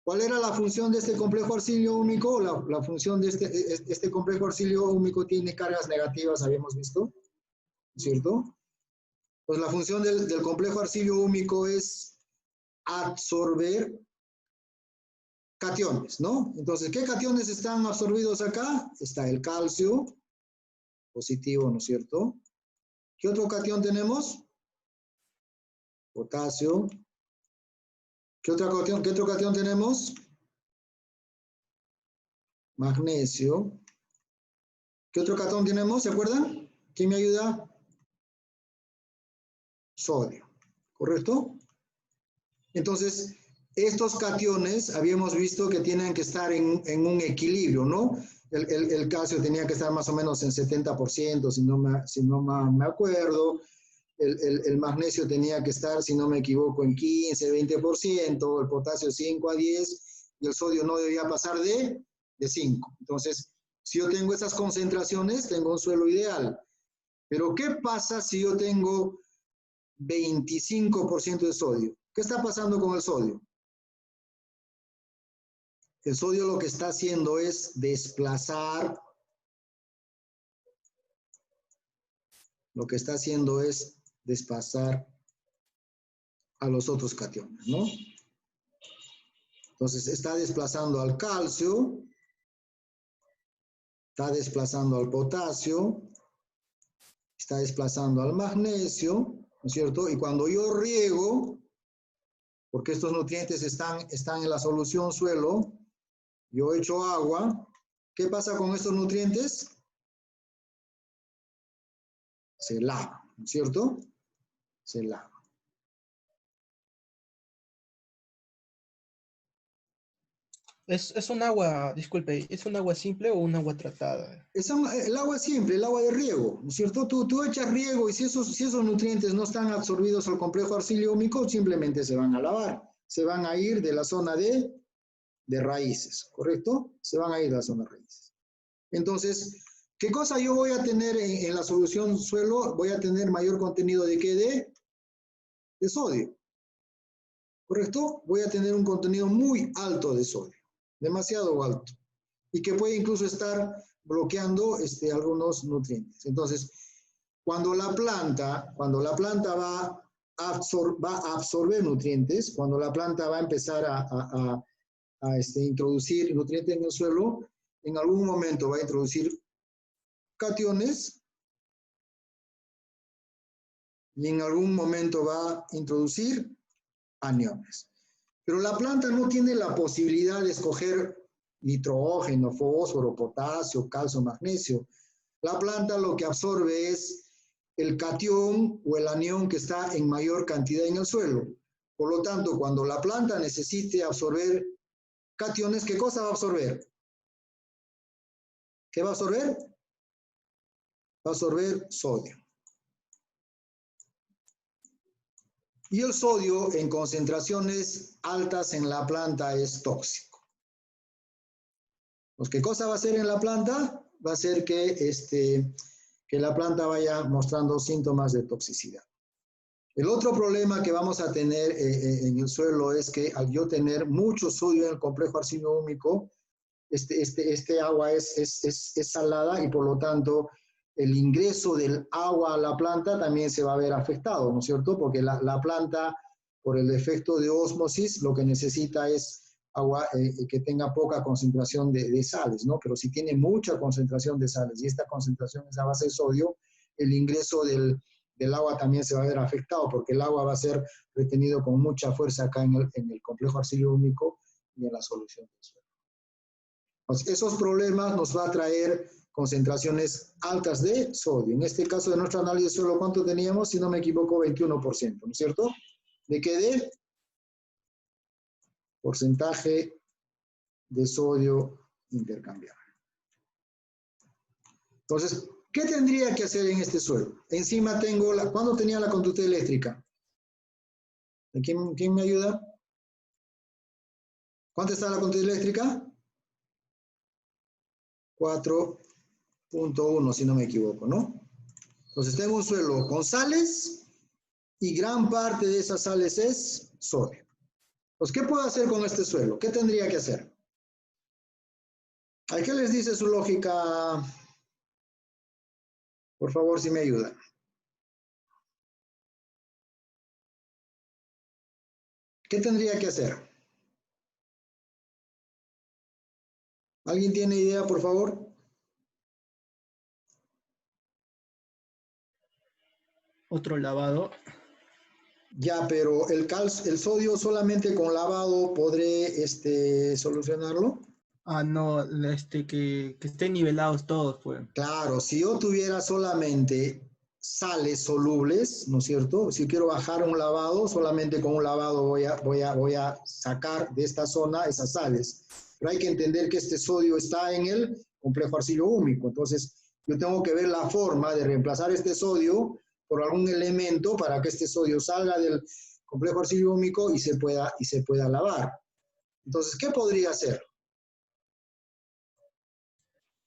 ¿Cuál era la función de este complejo arcilio húmico? La función de este complejo arcilio húmico tiene cargas negativas, habíamos visto, ¿cierto? Pues la función del complejo arcilio húmico es absorber cationes, ¿no? Entonces, ¿qué cationes están absorbidos acá? Está el calcio, positivo, ¿no es cierto? ¿Qué otro cation tenemos? Potasio. ¿Qué otro cation tenemos? Magnesio. ¿Qué otro cation tenemos? ¿Se acuerdan? ¿Quién me ayuda? Sodio. ¿Correcto? Entonces, estos cationes habíamos visto que tienen que estar en un equilibrio, ¿no? El calcio tenía que estar más o menos en 70%, si no me acuerdo. El magnesio tenía que estar, si no me equivoco, en 15, 20%, el potasio 5 a 10, y el sodio no debía pasar de 5. Entonces, si yo tengo esas concentraciones, tengo un suelo ideal. Pero, ¿qué pasa si yo tengo 25% de sodio? ¿Qué está pasando con el sodio? El sodio lo que está haciendo es desplazar, a los otros cationes, ¿no? Entonces está desplazando al calcio, está desplazando al potasio, está desplazando al magnesio, ¿no es cierto? Y cuando yo riego, porque estos nutrientes están en la solución suelo, yo echo agua, ¿qué pasa con estos nutrientes? Se lava, ¿no es cierto? Se lava. Es un agua, disculpe, ¿es un agua simple o un agua tratada? El agua simple, el agua de riego, ¿no es cierto? Tú echas riego y si esos nutrientes no están absorbidos al complejo arcilio húmico, simplemente se van a lavar, se van a ir de la zona de raíces, ¿correcto? Se van a ir de la zona de raíces. Entonces, ¿qué cosa yo voy a tener en la solución suelo? Voy a tener mayor contenido de ¿qué? De sodio, ¿correcto? Voy a tener un contenido muy alto de sodio, demasiado alto, y que puede incluso estar bloqueando algunos nutrientes. Entonces, cuando la planta va a absorber nutrientes, cuando la planta va a empezar a introducir nutrientes en el suelo, en algún momento va a introducir cationes y en algún momento va a introducir aniones. Pero la planta no tiene la posibilidad de escoger nitrógeno, fósforo, potasio, calcio, magnesio. La planta lo que absorbe es el catión o el anión que está en mayor cantidad en el suelo. Por lo tanto, cuando la planta necesite absorber cationes, ¿qué cosa va a absorber? ¿Qué va a absorber? Va a absorber sodio. Y el sodio en concentraciones altas en la planta es tóxico. Pues, ¿qué cosa va a hacer en la planta? Va a hacer que la planta vaya mostrando síntomas de toxicidad. El otro problema que vamos a tener en el suelo es que al yo tener mucho sodio en el complejo arcillo húmico, este agua es salada y por lo tanto el ingreso del agua a la planta también se va a ver afectado, ¿no es cierto? Porque la planta, por el efecto de ósmosis, lo que necesita es agua que tenga poca concentración de sales, ¿no? Pero si tiene mucha concentración de sales y esta concentración es a base de sodio, el ingreso del agua también se va a ver afectado porque el agua va a ser retenido con mucha fuerza acá en el complejo arcillo húmico y en la solución del suelo. Pues esos problemas nos va a traer concentraciones altas de sodio. En este caso de nuestro análisis de suelo, ¿cuánto teníamos? Si no me equivoco, 21%, ¿no es cierto? ¿De qué? De porcentaje de sodio intercambiable. Entonces, ¿qué tendría que hacer en este suelo? Encima tengo, ¿cuándo tenía la conducta eléctrica? ¿Quién me ayuda? ¿Cuánto está la conductividad eléctrica? 4.1, si no me equivoco, ¿no? Entonces tengo un suelo con sales y gran parte de esas sales es sodio. Pues, ¿qué puedo hacer con este suelo? ¿Qué tendría que hacer? ¿A qué les dice su lógica? Por favor, si me ayudan. ¿Qué tendría que hacer? ¿Alguien tiene idea, por favor? Otro lavado. Ya, pero el sodio solamente con lavado podré solucionarlo. Ah, no, que estén nivelados todos, pues. Claro, si yo tuviera solamente sales solubles, ¿no es cierto? Si quiero bajar un lavado, solamente con un lavado voy a sacar de esta zona esas sales. Pero hay que entender que este sodio está en el complejo arcillo-húmico. Entonces, yo tengo que ver la forma de reemplazar este sodio por algún elemento para que este sodio salga del complejo arcillo-húmico y se pueda lavar. Entonces, ¿qué podría hacer?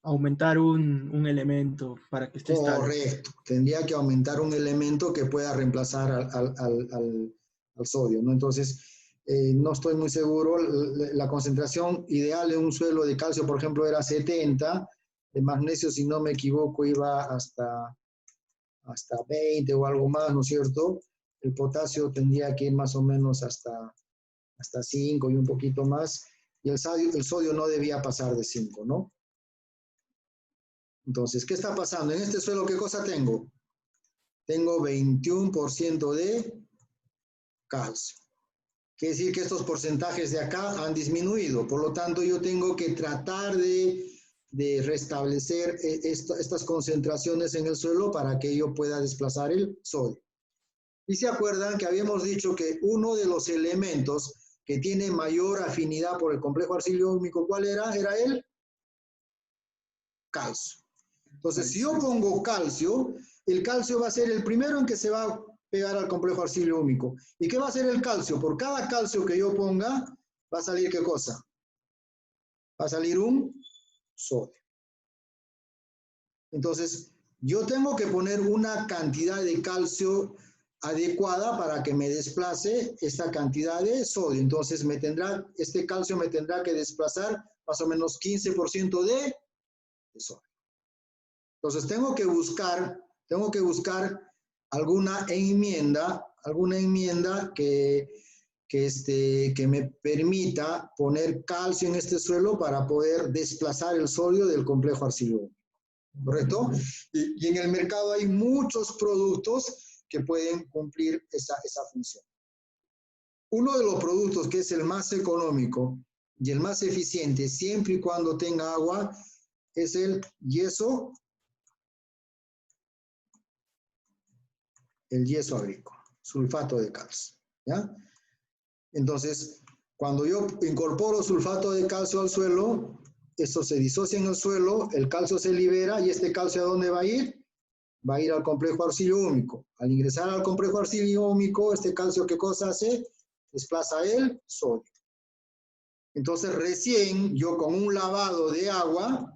Aumentar un elemento para que esté estable. Correcto. Tendría que aumentar un elemento que pueda reemplazar al sodio, ¿no? Entonces, no estoy muy seguro. La concentración ideal de un suelo de calcio, por ejemplo, era 70. De magnesio, si no me equivoco, iba hasta 20 o algo más, ¿no es cierto? El potasio tendría que ir más o menos hasta 5 y un poquito más. Y el sodio no debía pasar de 5, ¿no? Entonces, ¿qué está pasando? En este suelo, ¿qué cosa tengo? Tengo 21% de calcio. Quiere decir que estos porcentajes de acá han disminuido. Por lo tanto, yo tengo que tratar de restablecer estas concentraciones en el suelo para que yo pueda desplazar el sodio. Y se acuerdan que habíamos dicho que uno de los elementos que tiene mayor afinidad por el complejo arcillo-húmico, ¿cuál era? Era el calcio. Entonces, si yo pongo calcio, el calcio va a ser el primero en que se va a pegar al complejo arcillo-húmico. ¿Y qué va a hacer el calcio? Por cada calcio que yo ponga, va a salir ¿qué cosa? Va a salir un sodio. Entonces, yo tengo que poner una cantidad de calcio adecuada para que me desplace esta cantidad de sodio. Entonces, este calcio me tendrá que desplazar más o menos 15% de sodio. Entonces, tengo que buscar alguna enmienda que me permita poner calcio en este suelo para poder desplazar el sodio del complejo arcillo-húmico. ¿Correcto? Y en el mercado hay muchos productos que pueden cumplir esa función. Uno de los productos que es el más económico y el más eficiente, siempre y cuando tenga agua, es el yeso agrícola, sulfato de calcio, ¿ya? Entonces, cuando yo incorporo sulfato de calcio al suelo, esto se disocia en el suelo, el calcio se libera y este calcio ¿a dónde va a ir? Va a ir al complejo arcillo-húmico. Al ingresar al complejo arcillo-húmico, este calcio ¿qué cosa hace? Desplaza el sodio. Entonces, recién con un lavado de agua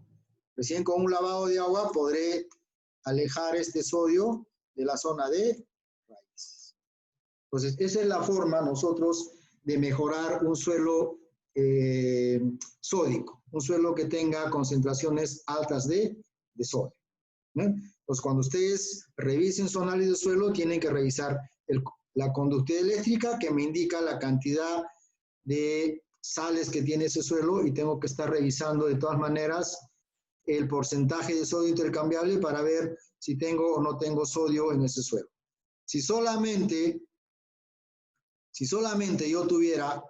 podré alejar este sodio de la zona de raíces. Entonces, esa es la forma nosotros de mejorar un suelo sódico, un suelo que tenga concentraciones altas de sodio. Entonces, cuando ustedes revisen su análisis de suelo, tienen que revisar la conductividad eléctrica, que me indica la cantidad de sales que tiene ese suelo, y tengo que estar revisando de todas maneras el porcentaje de sodio intercambiable para ver si tengo o no tengo sodio en ese suelo. Si solamente yo tuviera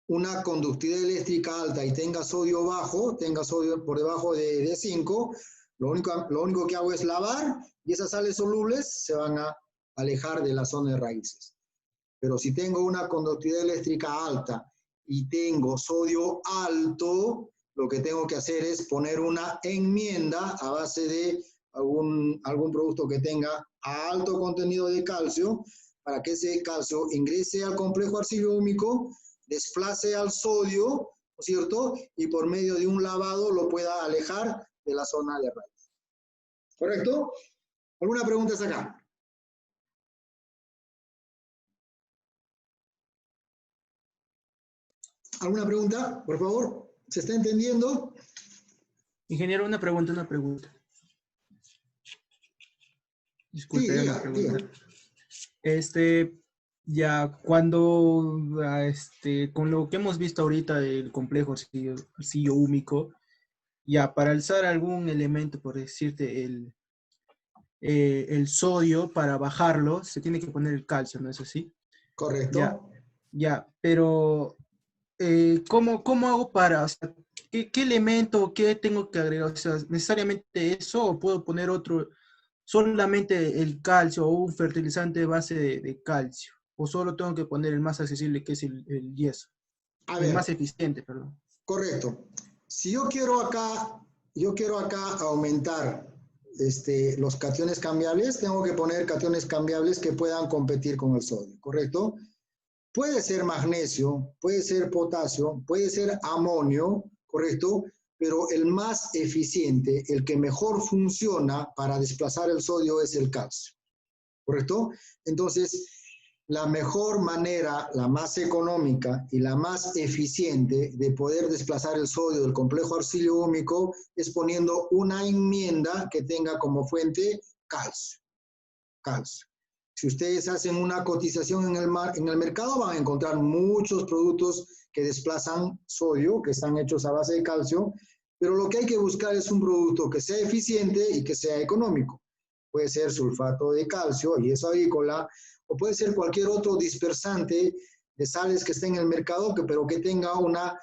una conductividad eléctrica alta y tenga sodio bajo, tenga sodio por debajo de 5, lo único que hago es lavar y esas sales solubles se van a alejar de la zona de raíces. Pero si tengo una conductividad eléctrica alta y tengo sodio alto, lo que tengo que hacer es poner una enmienda a base de algún producto que tenga alto contenido de calcio para que ese calcio ingrese al complejo arcillo-húmico, desplace al sodio, ¿no es cierto? Y por medio de un lavado lo pueda alejar de la zona de raíz. ¿Correcto? ¿Alguna pregunta hasta acá? ¿Alguna pregunta, por favor? ¿Se está entendiendo? Ingeniero, una pregunta. Sí, Disculpe, una diga, pregunta. diga. Ya cuando, con lo que hemos visto ahorita del complejo arcillo húmico, ya para alzar algún elemento, por decirte, el sodio, para bajarlo, se tiene que poner el calcio, ¿no es así? Ya, Correcto. ya, pero ¿cómo hago para, o sea, qué elemento, qué tengo que agregar? O sea, ¿necesariamente eso o puedo poner otro, solamente el calcio o un fertilizante de base de calcio? ¿O solo tengo que poner el más accesible, que es el yeso? A El ver, más eficiente, perdón. correcto. Si yo quiero acá aumentar los cationes cambiables, tengo que poner cationes cambiables que puedan competir con el sodio, ¿correcto? Puede ser magnesio, puede ser potasio, puede ser amonio, ¿correcto? Pero el más eficiente, el que mejor funciona para desplazar el sodio es el calcio, ¿correcto? Entonces, la mejor manera, la más económica y la más eficiente de poder desplazar el sodio del complejo arcillo-húmico es poniendo una enmienda que tenga como fuente calcio. Calcio. Si ustedes hacen una cotización en el mercado, van a encontrar muchos productos que desplazan sodio, que están hechos a base de calcio, pero lo que hay que buscar es un producto que sea eficiente y que sea económico. Puede ser sulfato de calcio, yeso agrícola, o puede ser cualquier otro dispersante de sales que esté en el mercado, pero que tenga una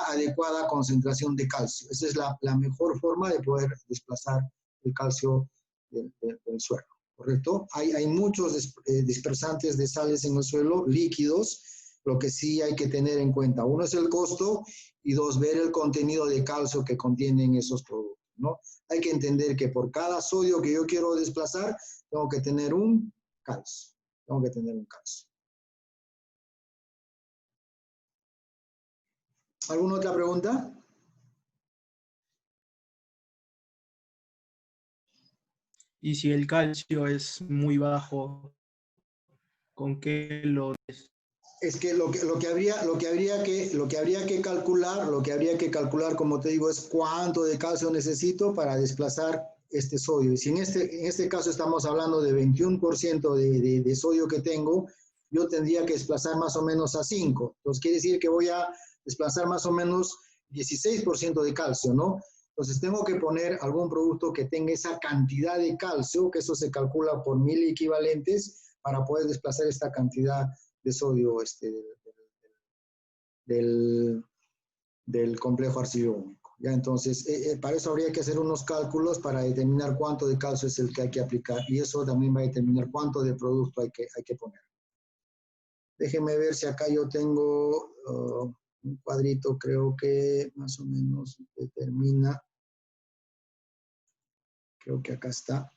adecuada concentración de calcio. Esa es la mejor forma de poder desplazar el calcio del suelo. ¿Correcto? Hay muchos dispersantes de sales en el suelo, líquidos, lo que sí hay que tener en cuenta. Uno es el costo y dos, ver el contenido de calcio que contienen esos productos, ¿no? Hay que entender que por cada sodio que yo quiero desplazar, tengo que tener un calcio. Tengo que tener un calcio. ¿Alguna otra pregunta? Y si el calcio es muy bajo, ¿con qué lo Es que lo que habría que calcular, como te digo, es cuánto de calcio necesito para desplazar este sodio. Y si en este caso estamos hablando de 21% de sodio que tengo, yo tendría que desplazar más o menos a 5. Entonces quiere decir que voy a desplazar más o menos 16% de calcio, ¿no? Entonces tengo que poner algún producto que tenga esa cantidad de calcio, que eso se calcula por 1000 equivalentes, para poder desplazar esta cantidad de sodio del complejo arcillo-húmico. ¿Ya? Entonces, para eso habría que hacer unos cálculos para determinar cuánto de calcio es el que hay que aplicar, y eso también va a determinar cuánto de producto hay que poner. Déjenme ver si acá yo tengo un cuadrito, creo que más o menos determina. Creo que acá está.